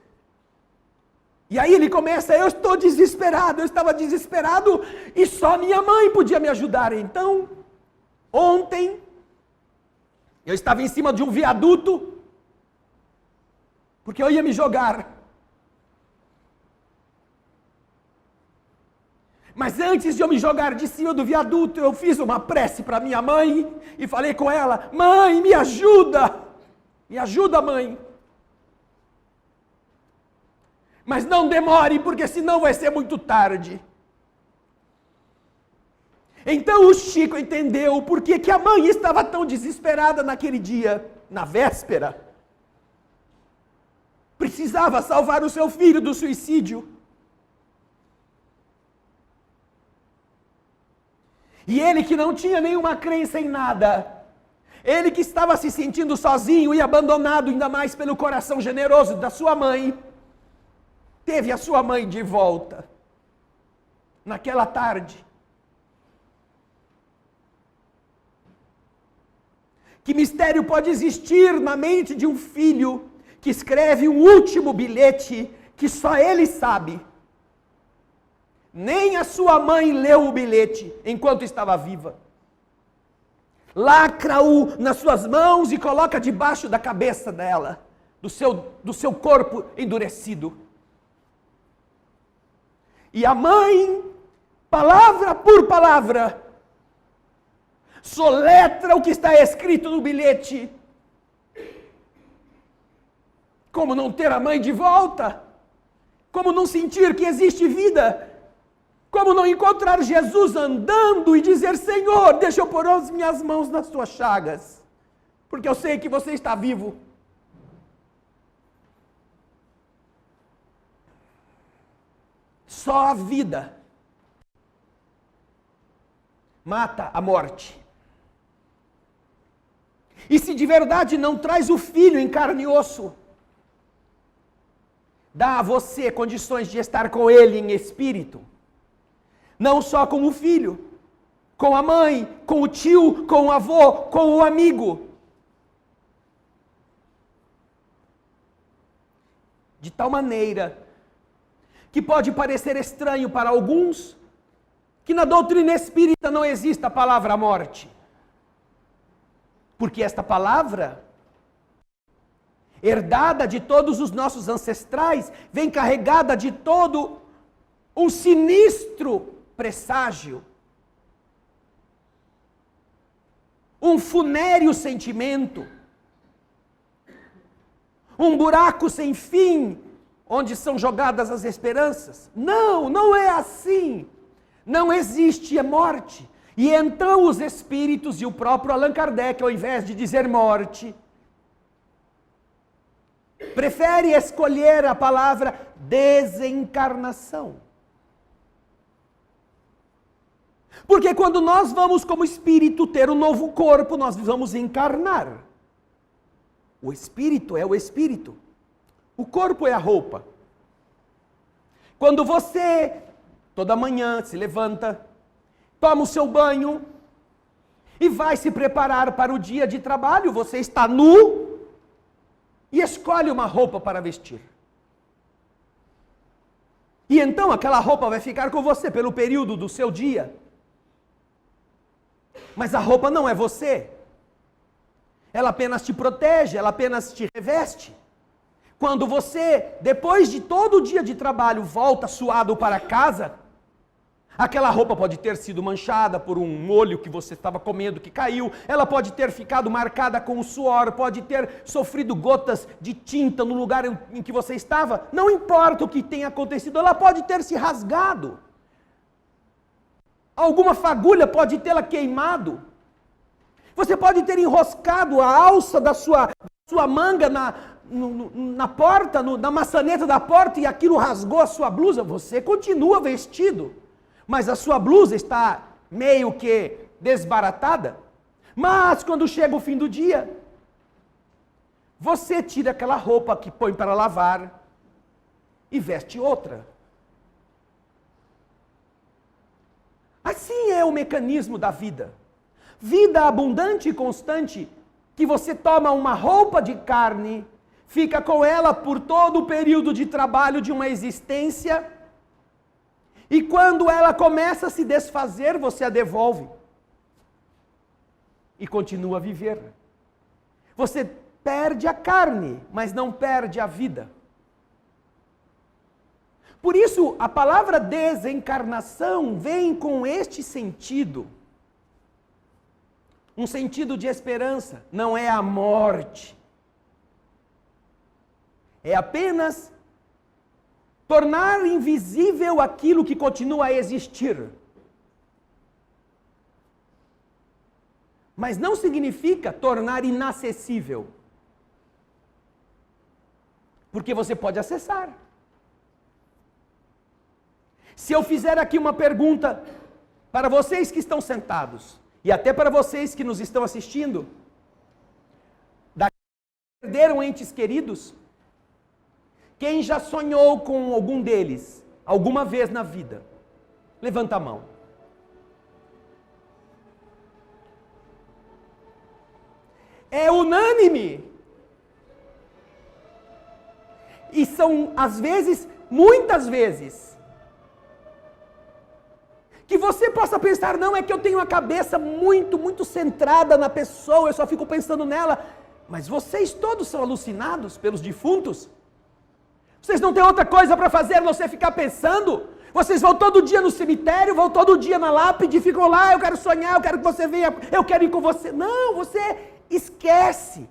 E aí ele começa: eu estou desesperado, eu estava desesperado e só minha mãe podia me ajudar. Então, ontem, eu estava em cima de um viaduto, porque eu ia me jogar. Mas antes de eu me jogar de cima do viaduto, eu fiz uma prece para minha mãe e falei com ela: mãe, me ajuda! Me ajuda, mãe! Mas não demore, porque senão vai ser muito tarde. Então o Chico entendeu por que a mãe estava tão desesperada naquele dia, na véspera. Precisava salvar o seu filho do suicídio. E ele, que não tinha nenhuma crença em nada, ele que estava se sentindo sozinho e abandonado, ainda mais pelo coração generoso da sua mãe, teve a sua mãe de volta, naquela tarde. Que mistério pode existir na mente de um filho que escreve um último bilhete que só ele sabe? Nem a sua mãe leu o bilhete enquanto estava viva. Lacra-o nas suas mãos e coloca debaixo da cabeça dela, do seu corpo endurecido. E a mãe, palavra por palavra, soletra o que está escrito no bilhete. Como não ter a mãe de volta? Como não sentir que existe vida? Como não encontrar Jesus andando e dizer: Senhor, deixa eu pôr as minhas mãos nas tuas chagas, porque eu sei que você está vivo. Só a vida mata a morte. E se de verdade não traz o Filho em carne e osso, dá a você condições de estar com Ele em espírito. Não só com o filho, com a mãe, com o tio, com o avô, com o amigo. De tal maneira que pode parecer estranho para alguns que na doutrina espírita não existe a palavra morte. Porque esta palavra, herdada de todos os nossos ancestrais, vem carregada de todo um sinistro presságio, um funéreo sentimento, um buraco sem fim, onde são jogadas as esperanças. Não, não é assim. Não existe a morte. E então os espíritos e o próprio Allan Kardec, ao invés de dizer morte, prefere escolher a palavra desencarnação. Porque quando nós vamos como espírito ter um novo corpo, nós vamos encarnar. O espírito é o espírito. O corpo é a roupa. Quando você, toda manhã, se levanta, toma o seu banho e vai se preparar para o dia de trabalho, você está nu e escolhe uma roupa para vestir. E então aquela roupa vai ficar com você pelo período do seu dia. Mas a roupa não é você. Ela apenas te protege, ela apenas te reveste. Quando você, depois de todo o dia de trabalho, volta suado para casa, Aquela roupa pode ter sido manchada por um molho que você estava comendo que caiu, ela pode ter ficado marcada com o suor, pode ter sofrido gotas de tinta no lugar em que você estava. Não importa o que tenha acontecido, ela pode ter se rasgado. Alguma fagulha pode tê-la queimado. Você pode ter enroscado a alça da sua manga na porta, na maçaneta da porta, e aquilo rasgou a sua blusa. Você continua vestido, mas a sua blusa está meio que desbaratada. Mas quando chega o fim do dia, você tira aquela roupa que põe para lavar e veste outra. Assim é o mecanismo da vida. Vida abundante e constante, que você toma uma roupa de carne, fica com ela por todo o período de trabalho de uma existência, e quando ela começa a se desfazer, você a devolve e continua a viver. Você perde a carne, mas não perde a vida. Por isso, a palavra desencarnação vem com este sentido. Um sentido de esperança, não é a morte. É apenas tornar invisível aquilo que continua a existir. Mas não significa tornar inacessível. Porque você pode acessar. Se eu fizer aqui uma pergunta para vocês que estão sentados, e até para vocês que nos estão assistindo, perderam entes queridos, quem já sonhou com algum deles, alguma vez na vida? Levanta a mão. É unânime. E são, às vezes, muitas vezes, que você possa pensar, não, é que eu tenho a cabeça muito centrada na pessoa, eu só fico pensando nela. Mas vocês todos são alucinados pelos defuntos? Vocês não têm outra coisa para fazer, a não ser ficar pensando? Vocês vão todo dia no cemitério, vão todo dia na lápide, ficam lá, eu quero sonhar, eu quero que você venha, eu quero ir com você. Não, você esquece.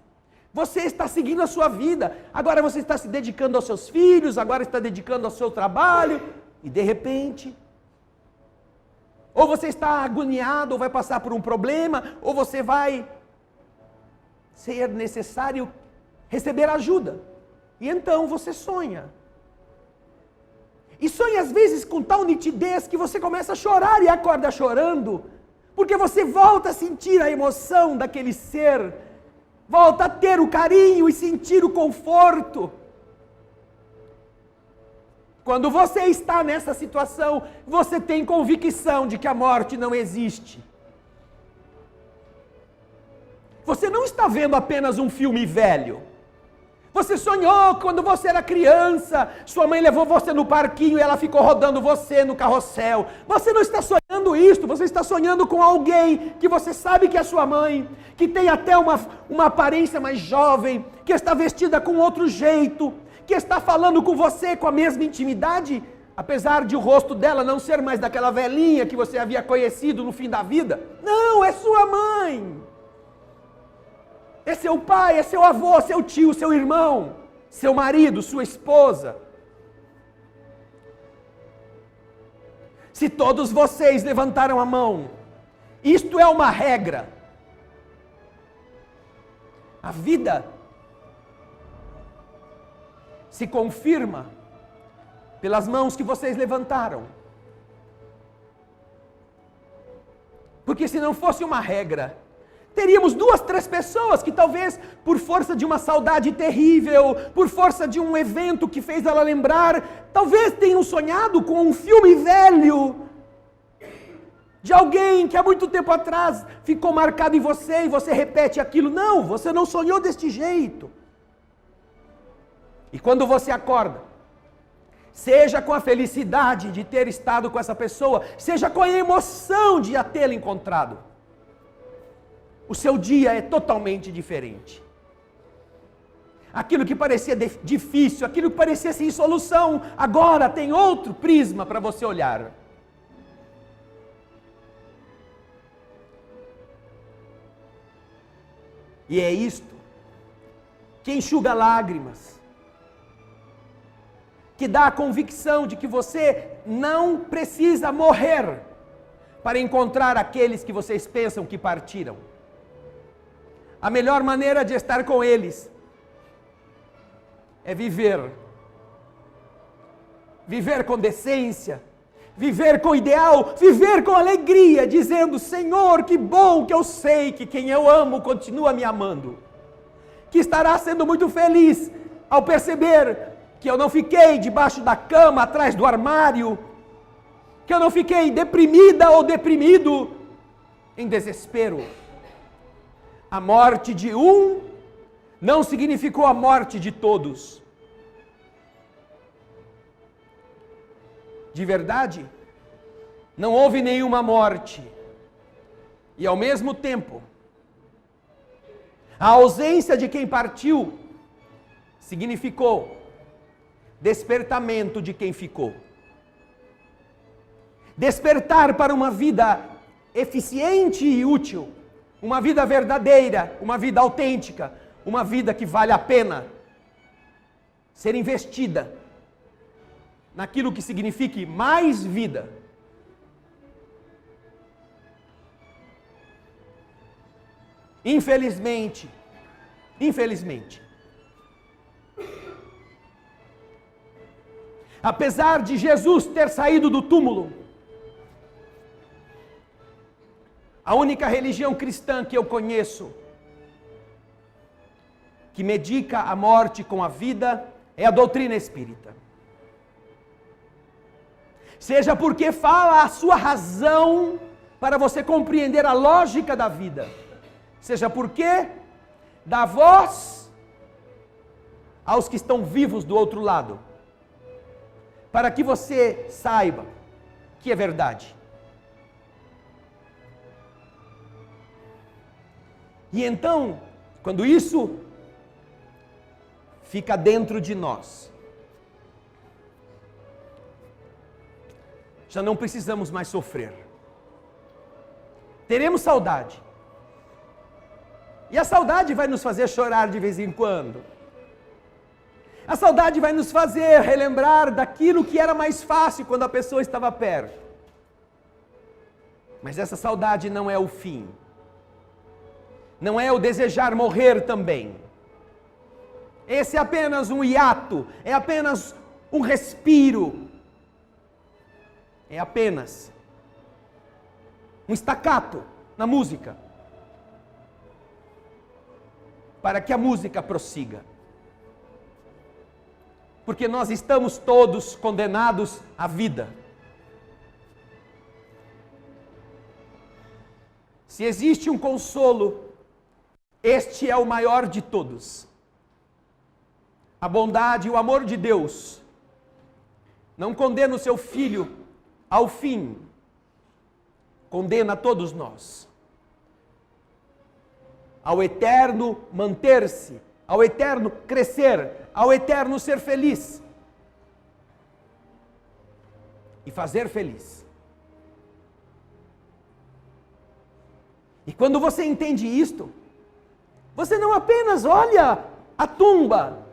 Você está seguindo a sua vida. Agora você está se dedicando aos seus filhos, agora está dedicando ao seu trabalho, e de repente, ou você está agoniado, ou vai passar por um problema, ou você vai ser necessário receber ajuda. E então você sonha. E sonha às vezes com tal nitidez que você começa a chorar e acorda chorando, porque você volta a sentir a emoção daquele ser, volta a ter o carinho e sentir o conforto. Quando você está nessa situação, você tem convicção de que a morte não existe. Você não está vendo apenas um filme velho. Você sonhou quando você era criança, sua mãe levou você no parquinho e ela ficou rodando você no carrossel. Você não está sonhando isso, você está sonhando com alguém que você sabe que é sua mãe, que tem até uma aparência mais jovem, que está vestida com outro jeito, que está falando com você com a mesma intimidade, apesar de o rosto dela não ser mais daquela velhinha que você havia conhecido no fim da vida. Não, é sua mãe. É seu pai, é seu avô, seu tio, seu irmão, seu marido, sua esposa. Se todos vocês levantaram a mão, isto é uma regra. A vida se confirma pelas mãos que vocês levantaram. Porque se não fosse uma regra, teríamos 2, 3 pessoas que talvez por força de uma saudade terrível, por força de um evento que fez ela lembrar, talvez tenham sonhado com um filme velho, de alguém que há muito tempo atrás ficou marcado em você e você repete aquilo. Não, você não sonhou deste jeito. E quando você acorda, seja com a felicidade de ter estado com essa pessoa, seja com a emoção de a tê-la encontrado, o seu dia é totalmente diferente. Aquilo que parecia difícil, aquilo que parecia sem solução, agora tem outro prisma para você olhar. E é isto que enxuga lágrimas, que dá a convicção de que você não precisa morrer para encontrar aqueles que vocês pensam que partiram. A melhor maneira de estar com eles é viver. Viver com decência, viver com ideal, viver com alegria, dizendo: Senhor, que bom que eu sei que quem eu amo continua me amando. Que estará sendo muito feliz ao perceber que eu não fiquei debaixo da cama, atrás do armário, que eu não fiquei deprimida ou deprimido em desespero. A morte de um não significou a morte de todos. De verdade, não houve nenhuma morte. E ao mesmo tempo, a ausência de quem partiu significou despertamento de quem ficou. Despertar para uma vida eficiente e útil, uma vida verdadeira, uma vida autêntica, uma vida que vale a pena ser investida naquilo que signifique mais vida. Infelizmente, apesar de Jesus ter saído do túmulo, a única religião cristã que eu conheço que medica a morte com a vida é a doutrina espírita. Seja porque fala a sua razão para você compreender a lógica da vida, seja porque dá voz aos que estão vivos do outro lado, para que você saiba que é verdade. E então, quando isso fica dentro de nós, já não precisamos mais sofrer. Teremos saudade. E a saudade vai nos fazer chorar de vez em quando. A saudade vai nos fazer relembrar daquilo que era mais fácil quando a pessoa estava perto. Mas essa saudade não é o fim. Não é o desejar morrer também. Esse é apenas um hiato, é apenas um respiro. É apenas um staccato na música, para que a música prossiga. Porque nós estamos todos condenados à vida. Se existe um consolo, este é o maior de todos. A bondade e o amor de Deus não condena o seu Filho ao fim, condena todos nós ao eterno manter-se, ao eterno crescer, ao eterno ser feliz e fazer feliz. E quando você entende isto, você não apenas olha a tumba,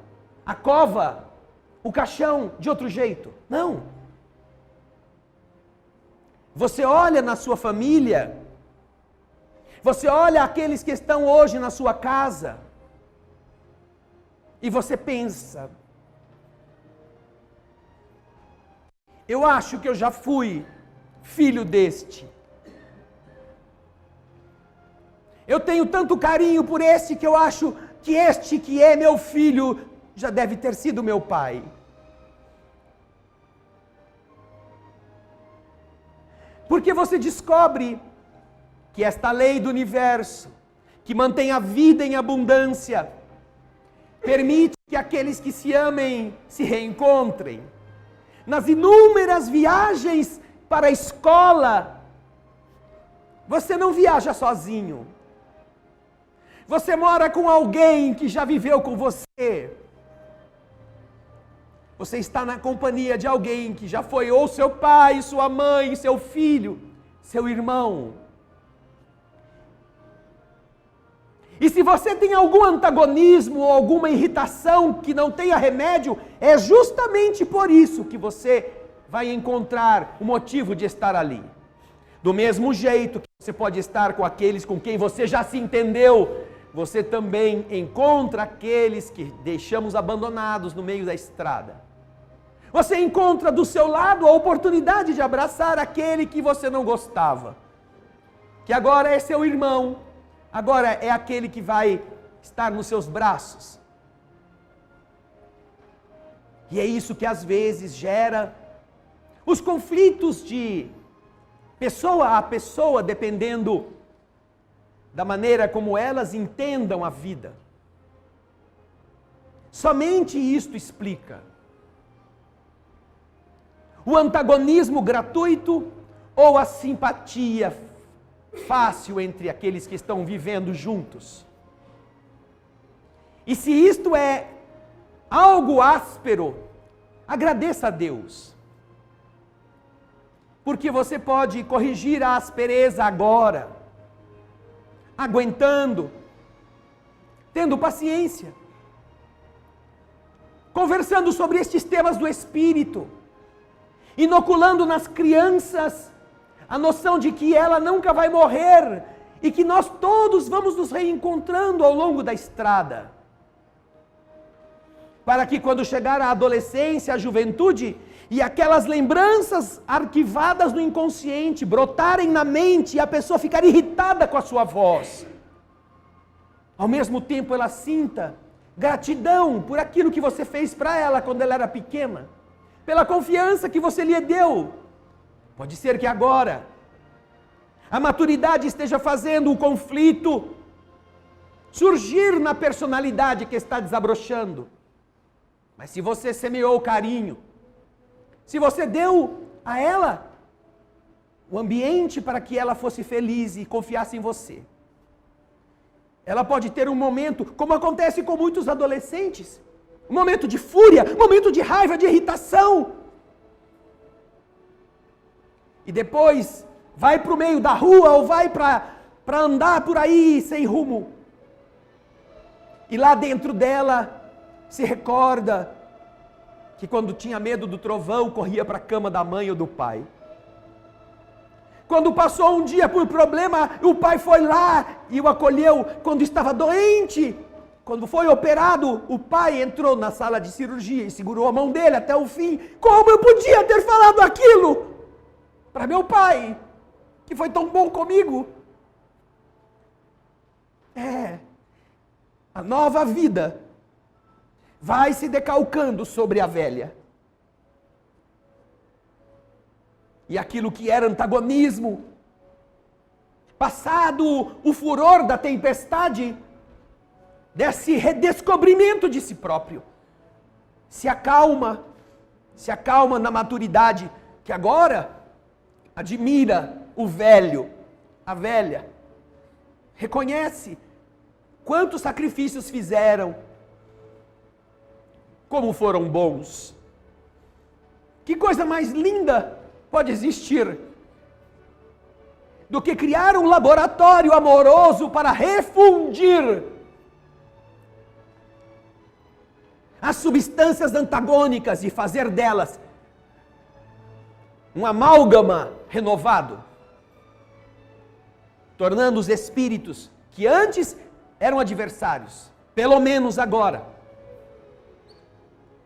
a cova, o caixão de outro jeito. Não. Você olha na sua família, você olha aqueles que estão hoje na sua casa, e você pensa: eu acho que eu já fui filho deste. Eu tenho tanto carinho por este que eu acho que este que é meu filho já deve ter sido meu pai. Porque você descobre que esta lei do universo, que mantém a vida em abundância, permite que aqueles que se amem se reencontrem. Nas inúmeras viagens para a escola, você não viaja sozinho. Você mora com alguém que já viveu com você. Você está na companhia de alguém que já foi ou seu pai, sua mãe, seu filho, seu irmão. E se você tem algum antagonismo ou alguma irritação que não tenha remédio, é justamente por isso que você vai encontrar o motivo de estar ali. Do mesmo jeito que você pode estar com aqueles com quem você já se entendeu, você também encontra aqueles que deixamos abandonados no meio da estrada. Você encontra do seu lado a oportunidade de abraçar aquele que você não gostava, que agora é seu irmão, agora é aquele que vai estar nos seus braços. E é isso que às vezes gera os conflitos de pessoa a pessoa, dependendo da maneira como elas entendam a vida. Somente isto explica o antagonismo gratuito ou a simpatia fácil entre aqueles que estão vivendo juntos. E se isto é algo áspero, agradeça a Deus, porque você pode corrigir a aspereza agora, aguentando, tendo paciência, conversando sobre estes temas do Espírito, inoculando nas crianças a noção de que ela nunca vai morrer e que nós todos vamos nos reencontrando ao longo da estrada. Para que quando chegar a adolescência, a juventude e aquelas lembranças arquivadas no inconsciente brotarem na mente e a pessoa ficar irritada com a sua voz, ao mesmo tempo ela sinta gratidão por aquilo que você fez para ela quando ela era pequena, pela confiança que você lhe deu. Pode ser que agora a maturidade esteja fazendo o conflito surgir na personalidade que está desabrochando. Mas se você semeou carinho, se você deu a ela o ambiente para que ela fosse feliz e confiasse em você, ela pode ter um momento, como acontece com muitos adolescentes, um momento de fúria, um momento de raiva, de irritação. E depois vai para o meio da rua ou vai para andar por aí sem rumo. E lá dentro dela se recorda que quando tinha medo do trovão, corria para a cama da mãe ou do pai. Quando passou um dia por problema, o pai foi lá e o acolheu. Quando estava doente, quando foi operado, o pai entrou na sala de cirurgia e segurou a mão dele até o fim. Como eu podia ter falado aquilo para meu pai, que foi tão bom comigo? A nova vida vai se decalcando sobre a velha. E aquilo que era antagonismo, passado o furor da tempestade, desse redescobrimento de si próprio, se acalma na maturidade, que agora admira o velho, a velha, reconhece quantos sacrifícios fizeram, como foram bons. Que coisa mais linda pode existir do que criar um laboratório amoroso para refundir as substâncias antagônicas e fazer delas um amálgama renovado, tornando os espíritos que antes eram adversários, pelo menos agora,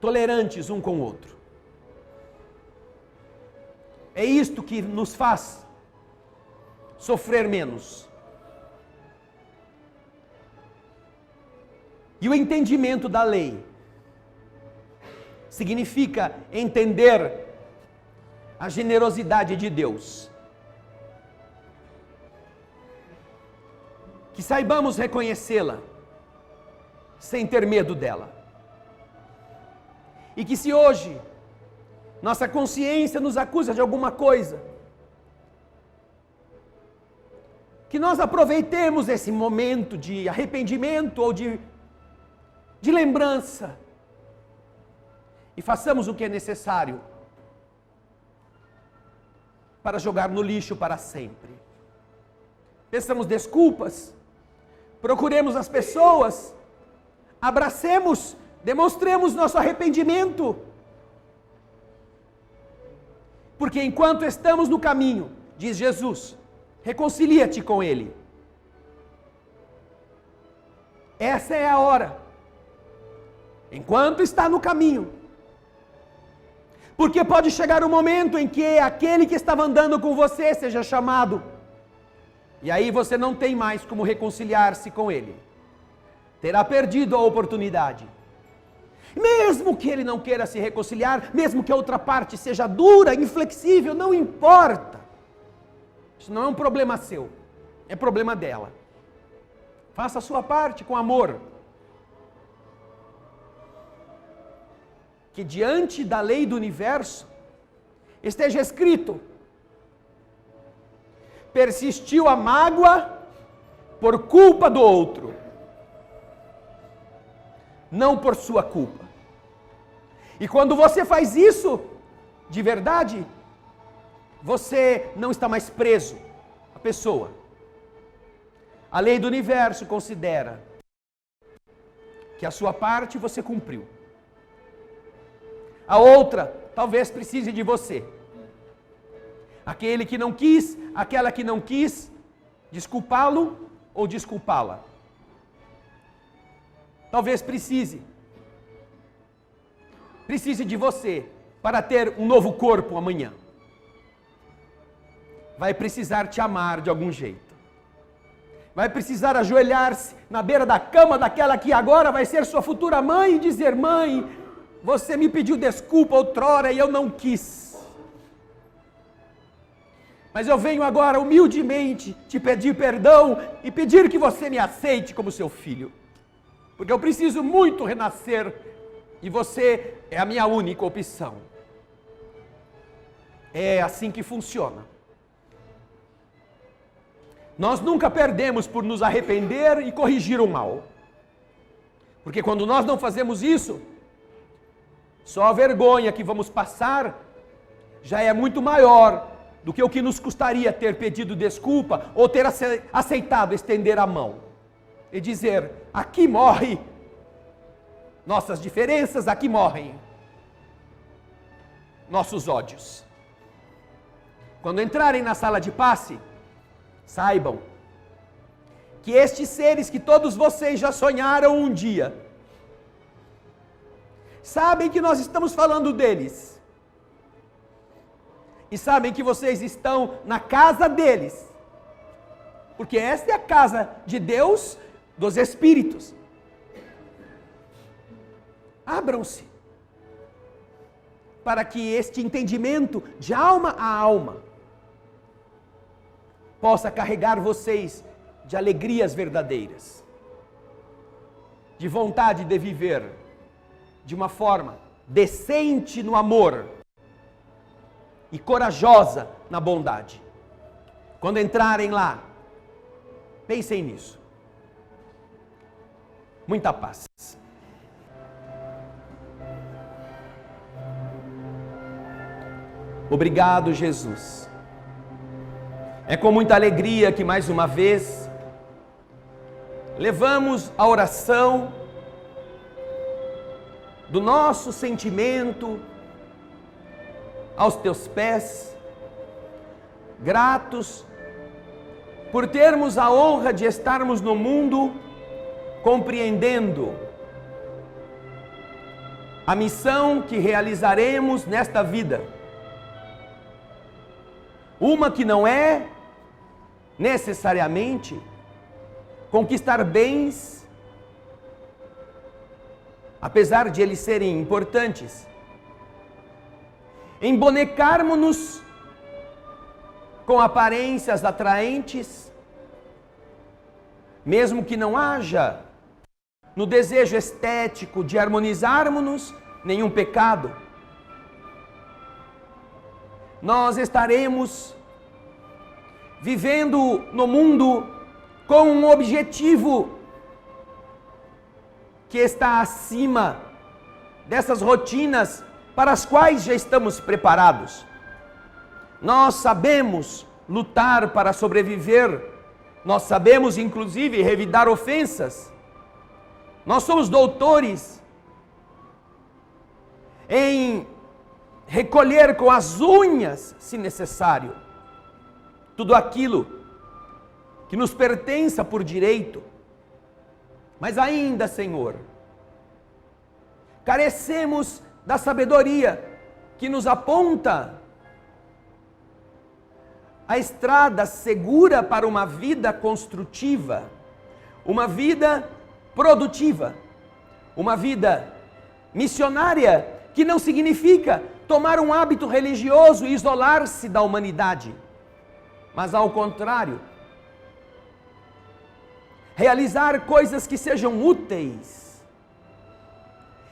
tolerantes um com o outro. É isto que nos faz sofrer menos. E o entendimento da lei significa entender a generosidade de Deus. Que saibamos reconhecê-la sem ter medo dela. E que se hoje nossa consciência nos acusa de alguma coisa, que nós aproveitemos esse momento de arrependimento ou de lembrança e façamos o que é necessário para jogar no lixo para sempre. Peçamos desculpas procuremos as pessoas, abracemos, demonstremos nosso arrependimento. Porque enquanto estamos no caminho, diz Jesus, reconcilia-te com Ele. Essa é a hora. Enquanto está no caminho. Porque pode chegar um momento em que aquele que estava andando com você seja chamado. E aí você não tem mais como reconciliar-se com ele. Terá perdido a oportunidade. Mesmo que ele não queira se reconciliar, mesmo que a outra parte seja dura, inflexível, não importa. Isso não é um problema seu, é problema dela. Faça a sua parte com amor. Que diante da lei do universo esteja escrito: persistiu a mágoa por culpa do outro, não por sua culpa. E quando você faz isso, de verdade, você não está mais preso à pessoa. A lei do universo considera que a sua parte você cumpriu. A outra talvez precise de você. Aquele que não quis, aquela que não quis, desculpá-lo ou desculpá-la. Talvez precise de você para ter um novo corpo amanhã. Vai precisar te amar de algum jeito. Vai precisar ajoelhar-se na beira da cama daquela que agora vai ser sua futura mãe e dizer: mãe, você me pediu desculpa outrora e eu não quis. Mas eu venho agora humildemente te pedir perdão e pedir que você me aceite como seu filho. Porque eu preciso muito renascer e você é a minha única opção. É assim que funciona. Nós nunca perdemos por nos arrepender e corrigir o mal. Porque quando nós não fazemos isso, só a vergonha que vamos passar já é muito maior do que o que nos custaria ter pedido desculpa ou ter aceitado estender a mão e dizer: aqui morre nossas diferenças, aqui morrem nossos ódios. Quando entrarem na sala de passe, saibam que estes seres que todos vocês já sonharam um dia, sabem que nós estamos falando deles. E sabem que vocês estão na casa deles. Porque esta é a casa de Deus, dos Espíritos. Abram-se para que este entendimento de alma a alma possa carregar vocês de alegrias verdadeiras, de vontade de viver de uma forma decente no amor e corajosa na bondade. Quando entrarem lá, pensem nisso. Muita paz. Obrigado, Jesus. É com muita alegria que mais uma vez levamos a oração do nosso sentimento aos teus pés, gratos por termos a honra de estarmos no mundo compreendendo a missão que realizaremos nesta vida. Uma que não é necessariamente conquistar bens, apesar de eles serem importantes, embonecarmos-nos com aparências atraentes, mesmo que não haja no desejo estético de harmonizarmos-nos nenhum pecado. Nós estaremos vivendo no mundo com um objetivo que está acima dessas rotinas para as quais já estamos preparados. Nós sabemos lutar para sobreviver Nós sabemos, inclusive, revidar ofensas. Nós somos doutores em recolher com as unhas, se necessário, tudo aquilo que nos pertença por direito. Mas ainda, Senhor, carecemos da sabedoria que nos aponta a estrada segura para uma vida construtiva, uma vida produtiva, uma vida missionária, que não significa tomar um hábito religioso e isolar-se da humanidade, mas ao contrário, realizar coisas que sejam úteis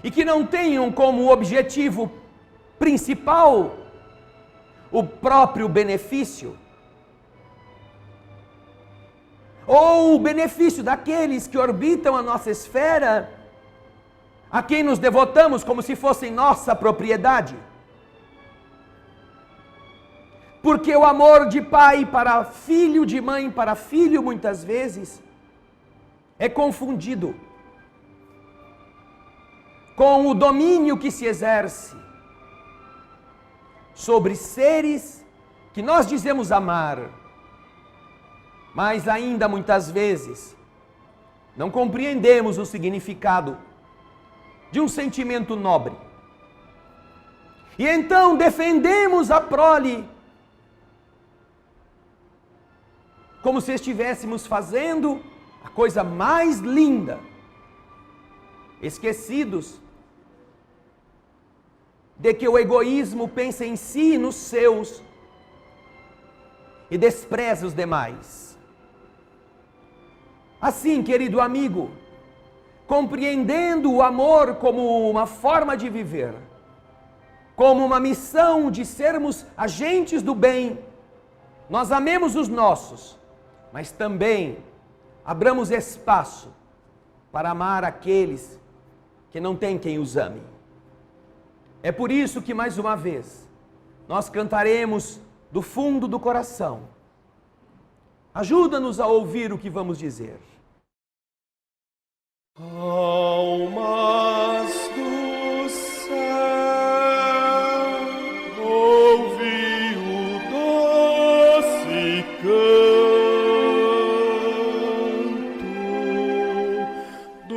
e que não tenham como objetivo principal o próprio benefício, ou o benefício daqueles que orbitam a nossa esfera, a quem nos devotamos como se fossem nossa propriedade. Porque o amor de pai para filho, de mãe para filho, muitas vezes, é confundido com o domínio que se exerce sobre seres que nós dizemos amar, mas ainda muitas vezes não compreendemos o significado de um sentimento nobre. E então defendemos a prole como se estivéssemos fazendo a coisa mais linda, esquecidos de que o egoísmo pensa em si e nos seus e despreza os demais. Assim, querido amigo, compreendendo o amor como uma forma de viver, como uma missão de sermos agentes do bem, nós amemos os nossos, mas também abramos espaço para amar aqueles que não têm quem os ame. É por isso que, mais uma vez, nós cantaremos do fundo do coração. Ajuda-nos a ouvir o que vamos dizer. Almas do céu, ouvi o doce canto do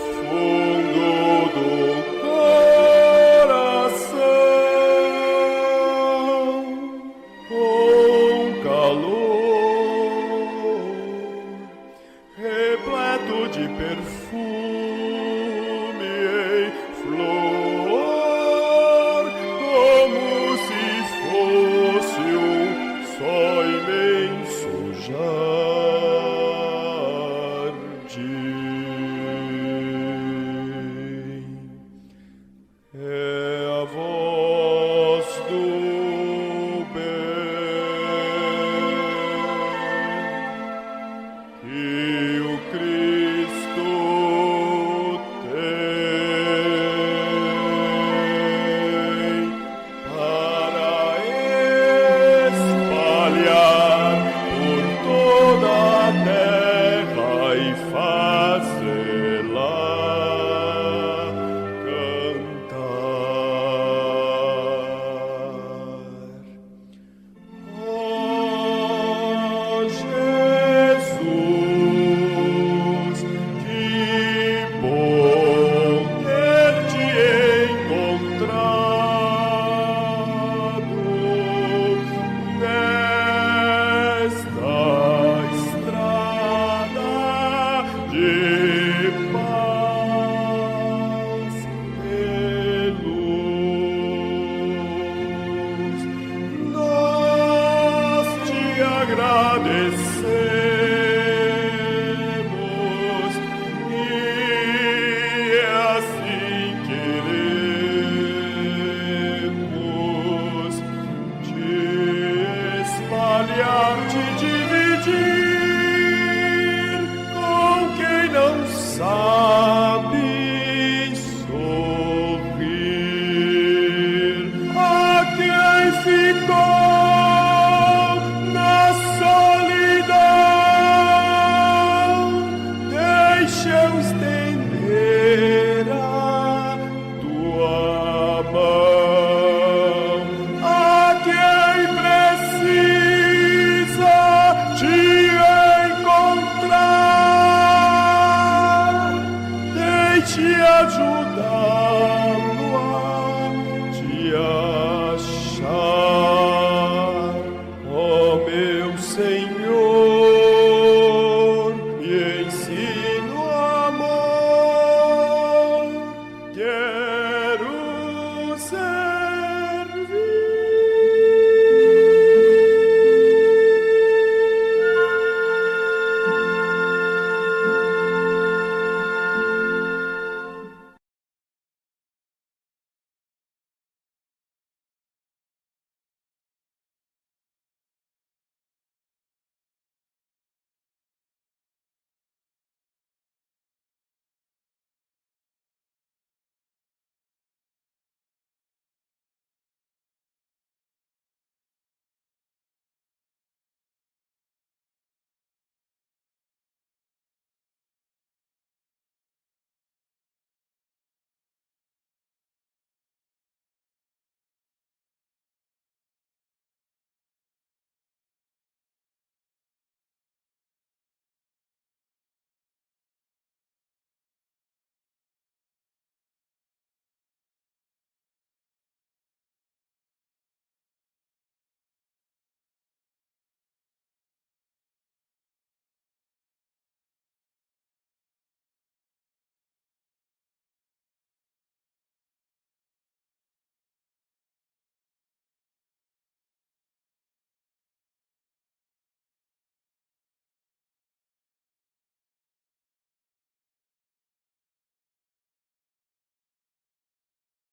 fundo do coração, com calor repleto de perfume em flor, como se fosse um só imenso jardim. É a voz do bem que o Cristo